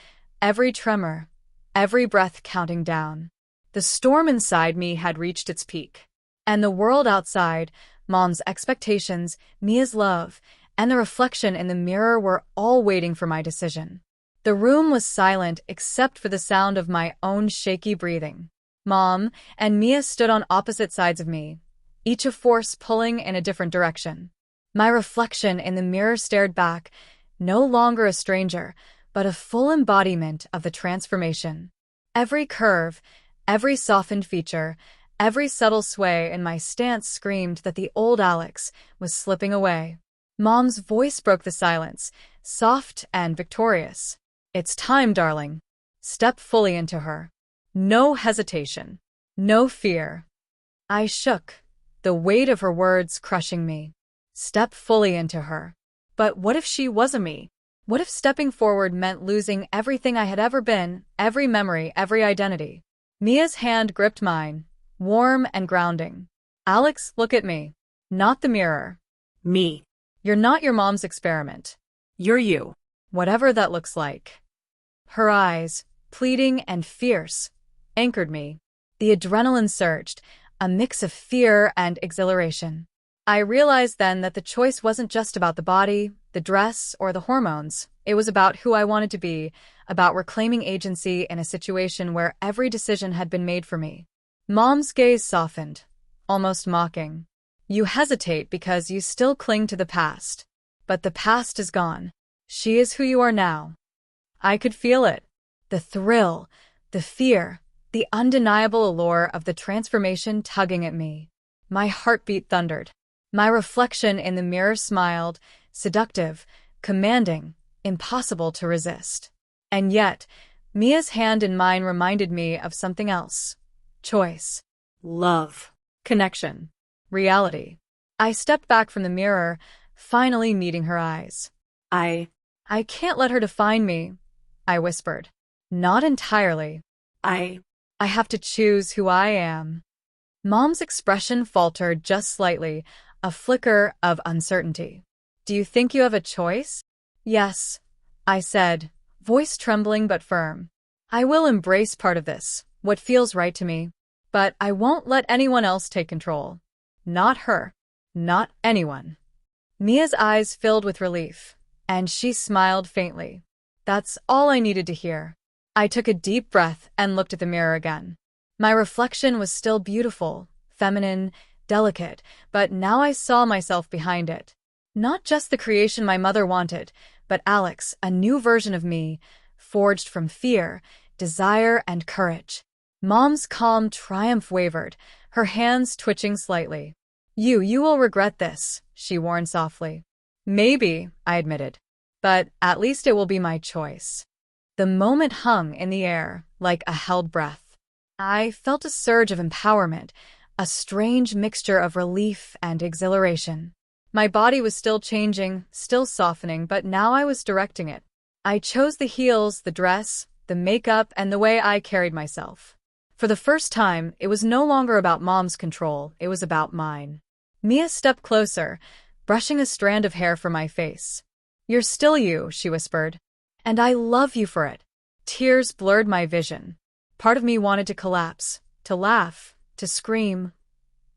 every tremor, every breath counting down. The storm inside me had reached its peak. And the world outside, Mom's expectations, Mia's love, and the reflection in the mirror were all waiting for my decision. The room was silent except for the sound of my own shaky breathing. Mom and Mia stood on opposite sides of me, each a force pulling in a different direction. My reflection in the mirror stared back, no longer a stranger, but a full embodiment of the transformation. Every curve, every softened feature, every subtle sway in my stance screamed that the old Alex was slipping away. Mom's voice broke the silence, soft and victorious. It's time, darling. Step fully into her. No hesitation. No fear. I shook, the weight of her words crushing me. Step fully into her. But what if she was a me? What if stepping forward meant losing everything I had ever been, every memory, every identity? Mia's hand gripped mine, warm and grounding. Alex, look at me. Not the mirror. Me. You're not your mom's experiment. You're you. Whatever that looks like. Her eyes, pleading and fierce, anchored me. The adrenaline surged, a mix of fear and exhilaration. I realized then that the choice wasn't just about the body, the dress, or the hormones. It was about who I wanted to be, about reclaiming agency in a situation where every decision had been made for me. Mom's gaze softened, almost mocking. You hesitate because you still cling to the past. But the past is gone. She is who you are now. I could feel it. The thrill, the fear, the undeniable allure of the transformation tugging at me. My heartbeat thundered. My reflection in the mirror smiled, seductive, commanding, impossible to resist. And yet, Mia's hand in mine reminded me of something else. Choice. Love. Connection. Reality. I stepped back from the mirror, finally meeting her eyes. I can't let her define me, I whispered. Not entirely. I have to choose who I am. Mom's expression faltered just slightly, a flicker of uncertainty. Do you think you have a choice? Yes, I said, voice trembling but firm. I will embrace part of this, what feels right to me. But I won't let anyone else take control. Not her. Not anyone. Mia's eyes filled with relief, and she smiled faintly. That's all I needed to hear. I took a deep breath and looked at the mirror again. My reflection was still beautiful, feminine, delicate, but now I saw myself behind it. Not just the creation my mother wanted, but Alex, a new version of me, forged from fear, desire, and courage. Mom's calm triumph wavered, her hands twitching slightly. You will regret this, she warned softly. Maybe, I admitted, but at least it will be my choice. The moment hung in the air, like a held breath. I felt a surge of empowerment, a strange mixture of relief and exhilaration. My body was still changing, still softening, but now I was directing it. I chose the heels, the dress, the makeup, and the way I carried myself. For the first time, it was no longer about Mom's control, it was about mine. Mia stepped closer, brushing a strand of hair from my face. You're still you, she whispered. And I love you for it. Tears blurred my vision. Part of me wanted to collapse, to laugh, to scream,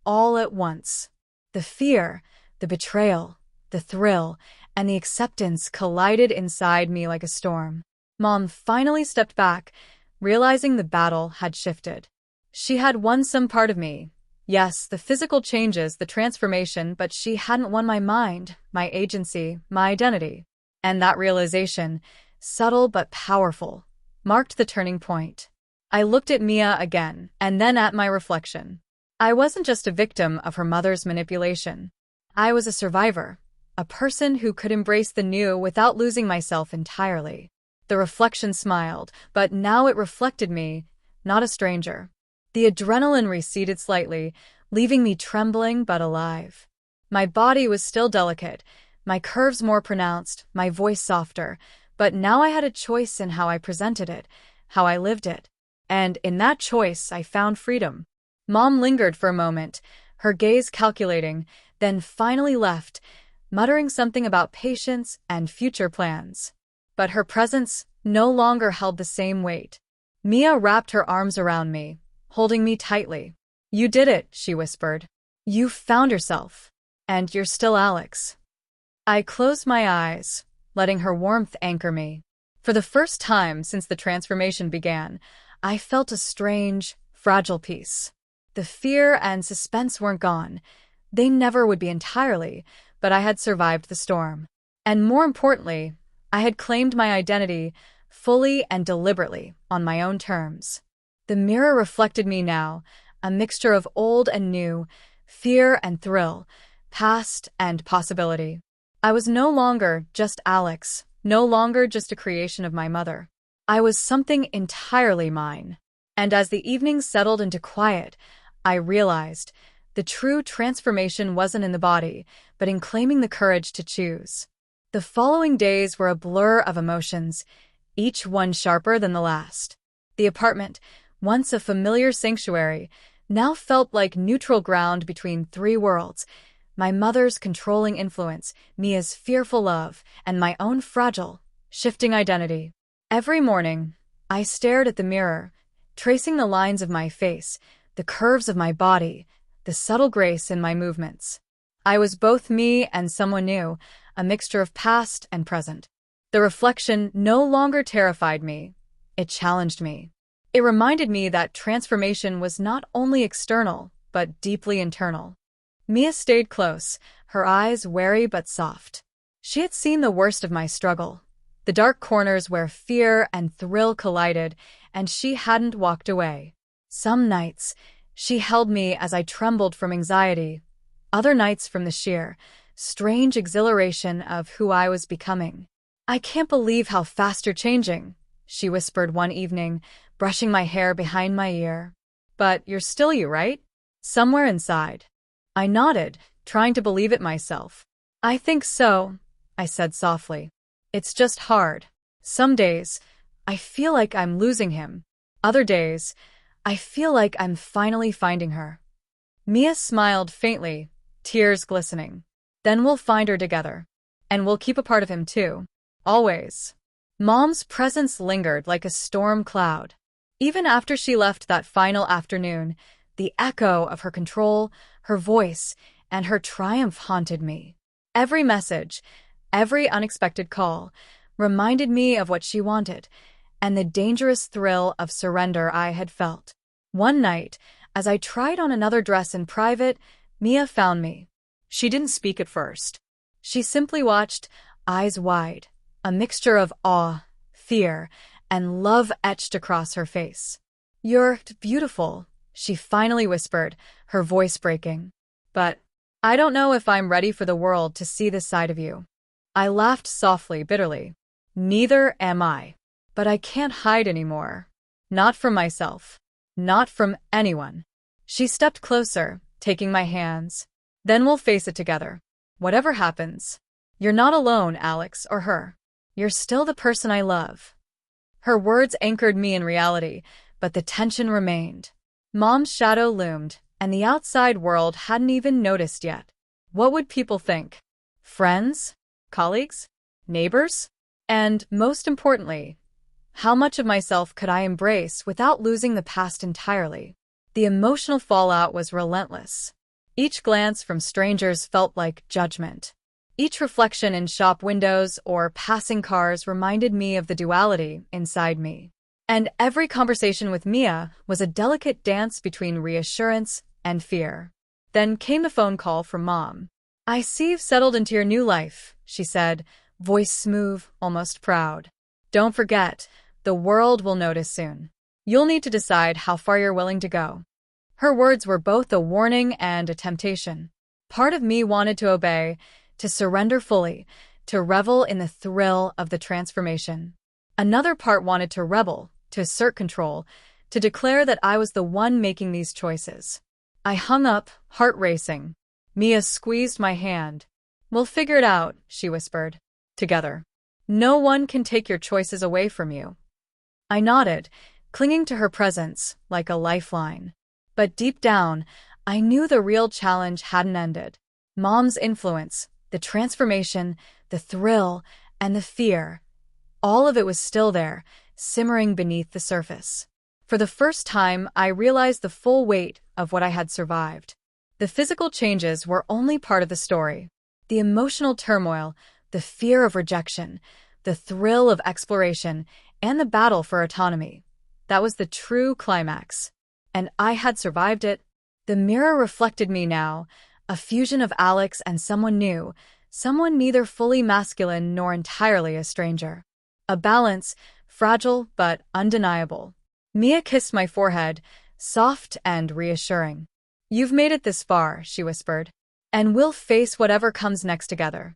all at once. The fear, the betrayal, the thrill, and the acceptance collided inside me like a storm. Mom finally stepped back, realizing the battle had shifted. She had won some part of me. Yes, the physical changes, the transformation, but she hadn't won my mind, my agency, my identity. And that realization, subtle but powerful, marked the turning point. I looked at Mia again, and then at my reflection. I wasn't just a victim of her mother's manipulation. I was a survivor, a person who could embrace the new without losing myself entirely. The reflection smiled, but now it reflected me, not a stranger. The adrenaline receded slightly, leaving me trembling but alive. My body was still delicate, my curves more pronounced, my voice softer, but now I had a choice in how I presented it, how I lived it. And in that choice, I found freedom. Mom lingered for a moment, her gaze calculating, then finally left, muttering something about patience and future plans. But her presence no longer held the same weight. Mia wrapped her arms around me, holding me tightly. "You did it," she whispered. "You found yourself. And you're still Alex." I closed my eyes, letting her warmth anchor me. For the first time since the transformation began, I felt a strange, fragile peace. The fear and suspense weren't gone. They never would be entirely, but I had survived the storm. And more importantly, I had claimed my identity fully and deliberately on my own terms. The mirror reflected me now, a mixture of old and new, fear and thrill, past and possibility. I was no longer just Alex, no longer just a creation of my mother. I was something entirely mine. And as the evening settled into quiet, I realized the true transformation wasn't in the body, but in claiming the courage to choose. The following days were a blur of emotions, each one sharper than the last. The apartment, once a familiar sanctuary, now felt like neutral ground between three worlds: my mother's controlling influence, Mia's fearful love, and my own fragile, shifting identity. Every morning, I stared at the mirror, tracing the lines of my face, the curves of my body, the subtle grace in my movements. I was both me and someone new, a mixture of past and present. The reflection no longer terrified me. It challenged me. It reminded me that transformation was not only external, but deeply internal. Mia stayed close, her eyes wary but soft. She had seen the worst of my struggle, the dark corners where fear and thrill collided, and she hadn't walked away. Some nights, she held me as I trembled from anxiety, other nights from the sheer, strange exhilaration of who I was becoming. "I can't believe how fast you're changing," she whispered one evening, brushing my hair behind my ear. "But you're still you, right?" Somewhere inside. I nodded, trying to believe it myself. "I think so," I said softly. "It's just hard. Some days, I feel like I'm losing him. Other days, I feel like I'm finally finding her." Mia smiled faintly, tears glistening. "Then we'll find her together. And we'll keep a part of him too. Always." Mom's presence lingered like a storm cloud. Even after she left that final afternoon, the echo of her control, her voice, and her triumph haunted me. Every message, every unexpected call, reminded me of what she wanted, and the dangerous thrill of surrender I had felt. One night, as I tried on another dress in private, Mia found me. She didn't speak at first. She simply watched, eyes wide, a mixture of awe, fear, and love etched across her face. "You're beautiful," she finally whispered, her voice breaking. "But I don't know if I'm ready for the world to see this side of you." I laughed softly, bitterly. "Neither am I. But I can't hide anymore. Not from myself. Not from anyone." She stepped closer, taking my hands. "Then we'll face it together. Whatever happens. You're not alone, Alex, or her. You're still the person I love." Her words anchored me in reality, but the tension remained. Mom's shadow loomed, and the outside world hadn't even noticed yet. What would people think? Friends? Colleagues? Neighbors? And, most importantly, how much of myself could I embrace without losing the past entirely? The emotional fallout was relentless. Each glance from strangers felt like judgment. Each reflection in shop windows or passing cars reminded me of the duality inside me. And every conversation with Mia was a delicate dance between reassurance and fear. Then came the phone call from Mom. "I see you've settled into your new life," she said, voice smooth, almost proud. "Don't forget, the world will notice soon. You'll need to decide how far you're willing to go." Her words were both a warning and a temptation. Part of me wanted to obey, to surrender fully, to revel in the thrill of the transformation. Another part wanted to rebel, to assert control, to declare that I was the one making these choices. I hung up, heart racing. Mia squeezed my hand. "We'll figure it out," she whispered. "Together. No one can take your choices away from you." I nodded, clinging to her presence like a lifeline. But deep down, I knew the real challenge hadn't ended. Mom's influence, the transformation, the thrill, and the fear, all of it was still there, simmering beneath the surface. For the first time, I realized the full weight of what I had survived. The physical changes were only part of the story. The emotional turmoil, the fear of rejection, the thrill of exploration, and the battle for autonomy. That was the true climax. And I had survived it. The mirror reflected me now, a fusion of Alex and someone new, someone neither fully masculine nor entirely a stranger. A balance, fragile but undeniable. Mia kissed my forehead, soft and reassuring. "You've made it this far," she whispered, "and we'll face whatever comes next together."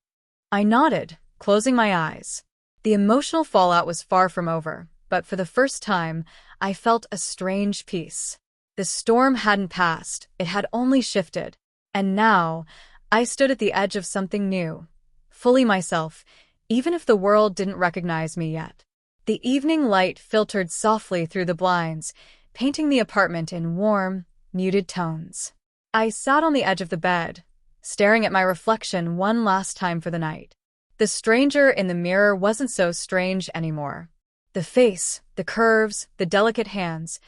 I nodded, closing my eyes. The emotional fallout was far from over, but for the first time, I felt a strange peace. The storm hadn't passed, it had only shifted. And now, I stood at the edge of something new, fully myself, even if the world didn't recognize me yet. The evening light filtered softly through the blinds, painting the apartment in warm, muted tones. I sat on the edge of the bed, staring at my reflection one last time for the night. The stranger in the mirror wasn't so strange anymore. The face, the curves, the delicate hands,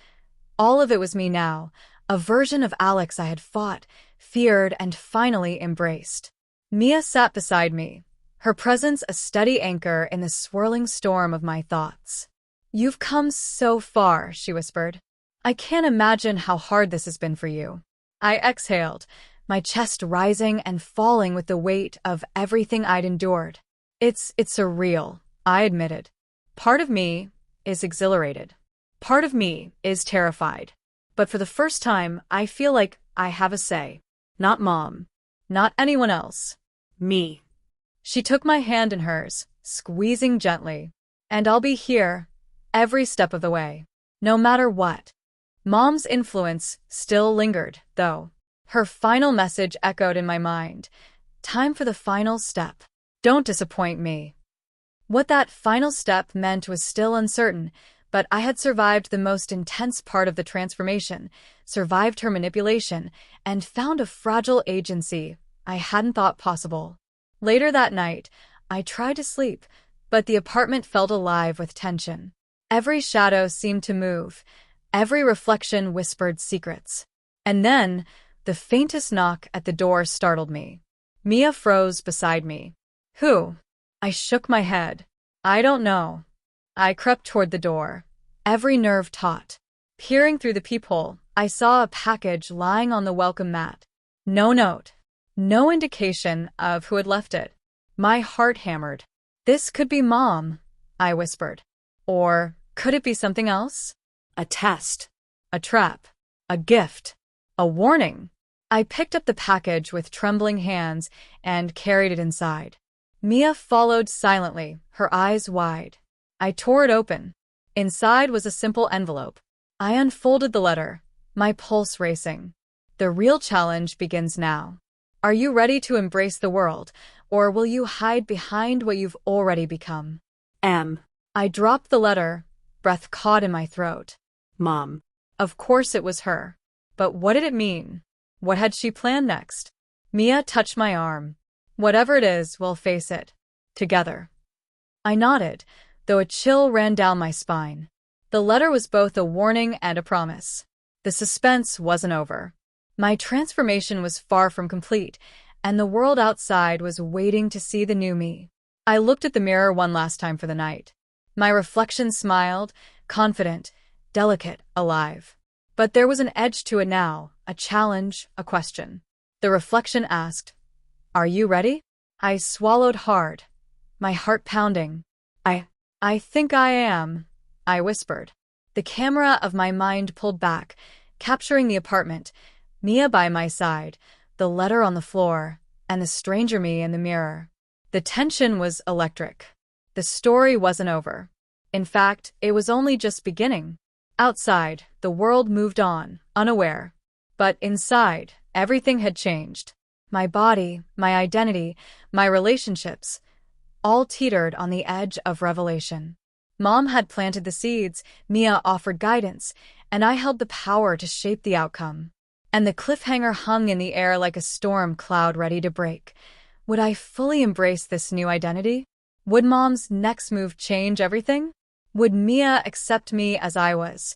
all of it was me now, a version of Alex I had fought, feared, and finally embraced. Mia sat beside me, her presence a steady anchor in the swirling storm of my thoughts. "You've come so far," she whispered. "I can't imagine how hard this has been for you." I exhaled, my chest rising and falling with the weight of everything I'd endured. It's surreal," I admitted. "Part of me is exhilarated. Part of me is terrified. But for the first time, I feel like I have a say. Not Mom. Not anyone else. Me." She took my hand in hers, squeezing gently. "And I'll be here, every step of the way. No matter what." Mom's influence still lingered, though. Her final message echoed in my mind. Time for the final step. Don't disappoint me. What that final step meant was still uncertain, but I had survived the most intense part of the transformation, survived her manipulation, and found a fragile agency I hadn't thought possible. Later that night, I tried to sleep, but the apartment felt alive with tension. Every shadow seemed to move, every reflection whispered secrets. And then, the faintest knock at the door startled me. Mia froze beside me. "Who?" I shook my head. "I don't know." I crept toward the door, every nerve taut. Peering through the peephole, I saw a package lying on the welcome mat. No note. No indication of who had left it. My heart hammered. "This could be Mom," I whispered. Or could it be something else? A test. A trap. A gift. A warning. I picked up the package with trembling hands and carried it inside. Mia followed silently, her eyes wide. I tore it open. Inside was a simple envelope. I unfolded the letter, my pulse racing. The real challenge begins now. Are you ready to embrace the world, or will you hide behind what you've already become? I dropped the letter, breath caught in my throat. Mom. Of course it was her. But what did it mean? What had she planned next? Mia touched my arm. "Whatever it is, we'll face it. Together." I nodded, though a chill ran down my spine. The letter was both a warning and a promise. The suspense wasn't over. My transformation was far from complete, and the world outside was waiting to see the new me. I looked at the mirror one last time for the night. My reflection smiled, confident, delicate, alive. But there was an edge to it now, a challenge, a question. The reflection asked, "Are you ready?" I swallowed hard, my heart pounding. I think I am," I whispered. The camera of my mind pulled back, capturing the apartment, Mia by my side, the letter on the floor, and the stranger me in the mirror. The tension was electric. The story wasn't over. In fact, it was only just beginning. Outside, the world moved on, unaware. But inside, everything had changed. My body, my identity, my relationships, all teetered on the edge of revelation. Mom had planted the seeds, Mia offered guidance, and I held the power to shape the outcome. And the cliffhanger hung in the air like a storm cloud ready to break. Would I fully embrace this new identity? Would Mom's next move change everything? Would Mia accept me as I was?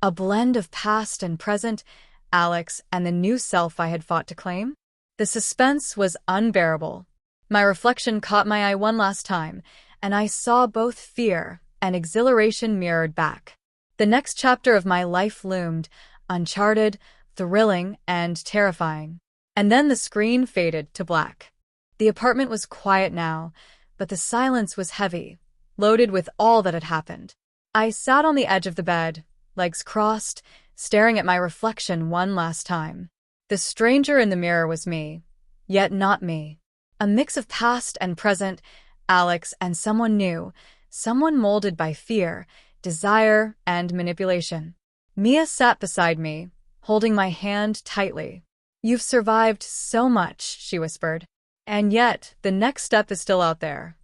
A blend of past and present, Alex and the new self I had fought to claim? The suspense was unbearable. My reflection caught my eye one last time, and I saw both fear and exhilaration mirrored back. The next chapter of my life loomed, uncharted, thrilling, and terrifying. And then the screen faded to black. The apartment was quiet now, but the silence was heavy, loaded with all that had happened. I sat on the edge of the bed, legs crossed, staring at my reflection one last time. The stranger in the mirror was me, yet not me. A mix of past and present, Alex and someone new, someone molded by fear, desire, and manipulation. Mia sat beside me, holding my hand tightly. "You've survived so much," she whispered. "And yet, the next step is still out there."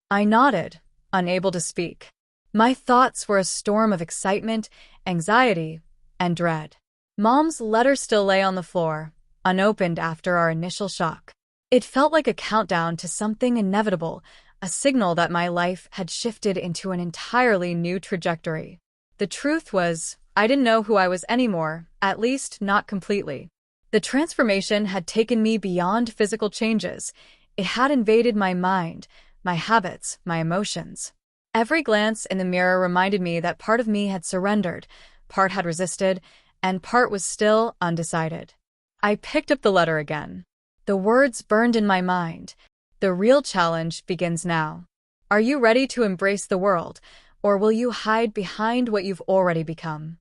I nodded, unable to speak. My thoughts were a storm of excitement, anxiety, and dread. Mom's letter still lay on the floor, unopened after our initial shock. It felt like a countdown to something inevitable, a signal that my life had shifted into an entirely new trajectory. The truth was, I didn't know who I was anymore, at least not completely. The transformation had taken me beyond physical changes. It had invaded my mind, my habits, my emotions. Every glance in the mirror reminded me that part of me had surrendered, part had resisted, and part was still undecided. I picked up the letter again. The words burned in my mind. The real challenge begins now. Are you ready to embrace the world, or will you hide behind what you've already become?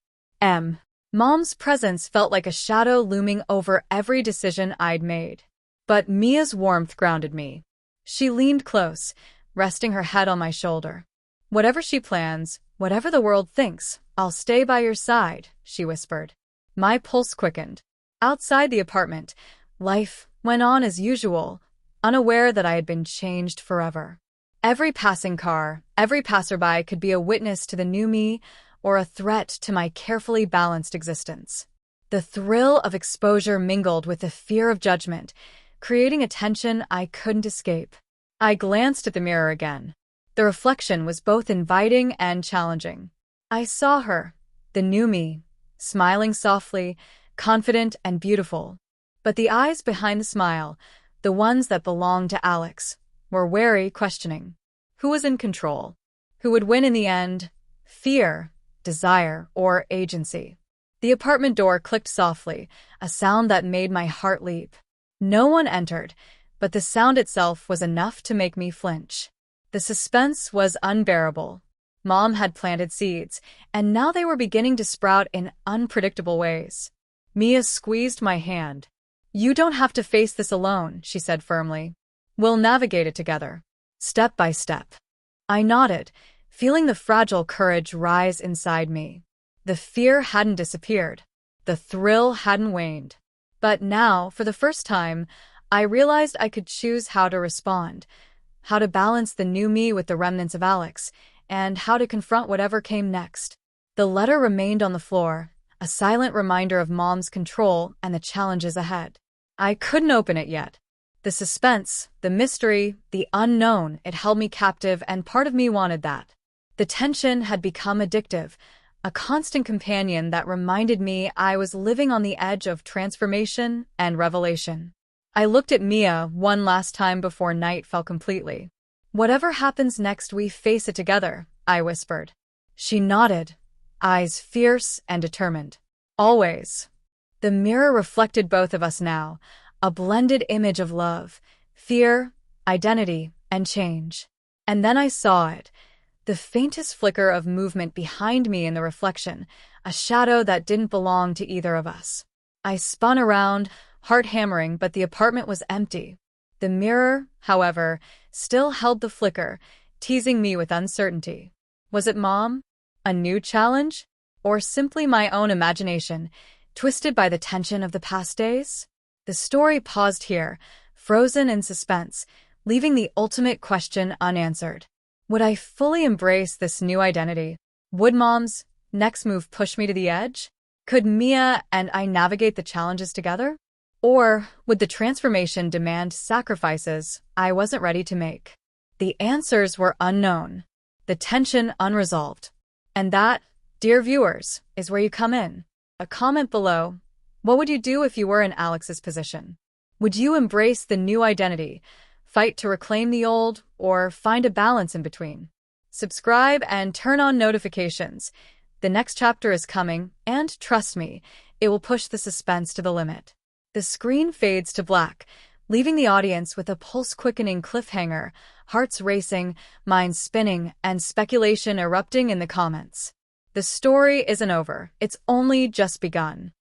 Mom's presence felt like a shadow looming over every decision I'd made. But Mia's warmth grounded me. She leaned close, resting her head on my shoulder. "Whatever she plans, whatever the world thinks, I'll stay by your side," she whispered. My pulse quickened. Outside the apartment, life went on as usual, unaware that I had been changed forever. Every passing car, every passerby could be a witness to the new me or a threat to my carefully balanced existence. The thrill of exposure mingled with the fear of judgment, creating a tension I couldn't escape. I glanced at the mirror again. The reflection was both inviting and challenging. I saw her, the new me, smiling softly, confident and beautiful. But the eyes behind the smile, the ones that belonged to Alex, were wary, questioning. Who was in control? Who would win in the end? Fear, desire, or agency? The apartment door clicked softly, a sound that made my heart leap. No one entered, but the sound itself was enough to make me flinch. The suspense was unbearable. Mom had planted seeds, and now they were beginning to sprout in unpredictable ways. Mia squeezed my hand. "You don't have to face this alone," she said firmly. "We'll navigate it together, step by step." I nodded, feeling the fragile courage rise inside me. The fear hadn't disappeared. The thrill hadn't waned. But now, for the first time, I realized I could choose how to respond, how to balance the new me with the remnants of Alex, and how to confront whatever came next. The letter remained on the floor, a silent reminder of Mom's control and the challenges ahead. I couldn't open it yet. The suspense, the mystery, the unknown, it held me captive, and part of me wanted that. The tension had become addictive, a constant companion that reminded me I was living on the edge of transformation and revelation. I looked at Mia one last time before night fell completely. "Whatever happens next, we face it together," I whispered. She nodded, eyes fierce and determined. Always. The mirror reflected both of us now, a blended image of love, fear, identity, and change. And then I saw it, the faintest flicker of movement behind me in the reflection, a shadow that didn't belong to either of us. I spun around, heart hammering, but the apartment was empty. The mirror, however, still held the flicker, teasing me with uncertainty. Was it Mom? A new challenge? Or simply my own imagination, twisted by the tension of the past days? The story paused here, frozen in suspense, leaving the ultimate question unanswered. Would I fully embrace this new identity? Would Mom's next move push me to the edge? Could Mia and I navigate the challenges together? Or would the transformation demand sacrifices I wasn't ready to make? The answers were unknown, the tension unresolved. And that, dear viewers, is where you come in. A comment below. What would you do if you were in Alex's position? Would you embrace the new identity, fight to reclaim the old, or find a balance in between? Subscribe and turn on notifications. The next chapter is coming, and trust me, it will push the suspense to the limit. The screen fades to black, leaving the audience with a pulse-quickening cliffhanger, hearts racing, minds spinning, and speculation erupting in the comments. The story isn't over, it's only just begun.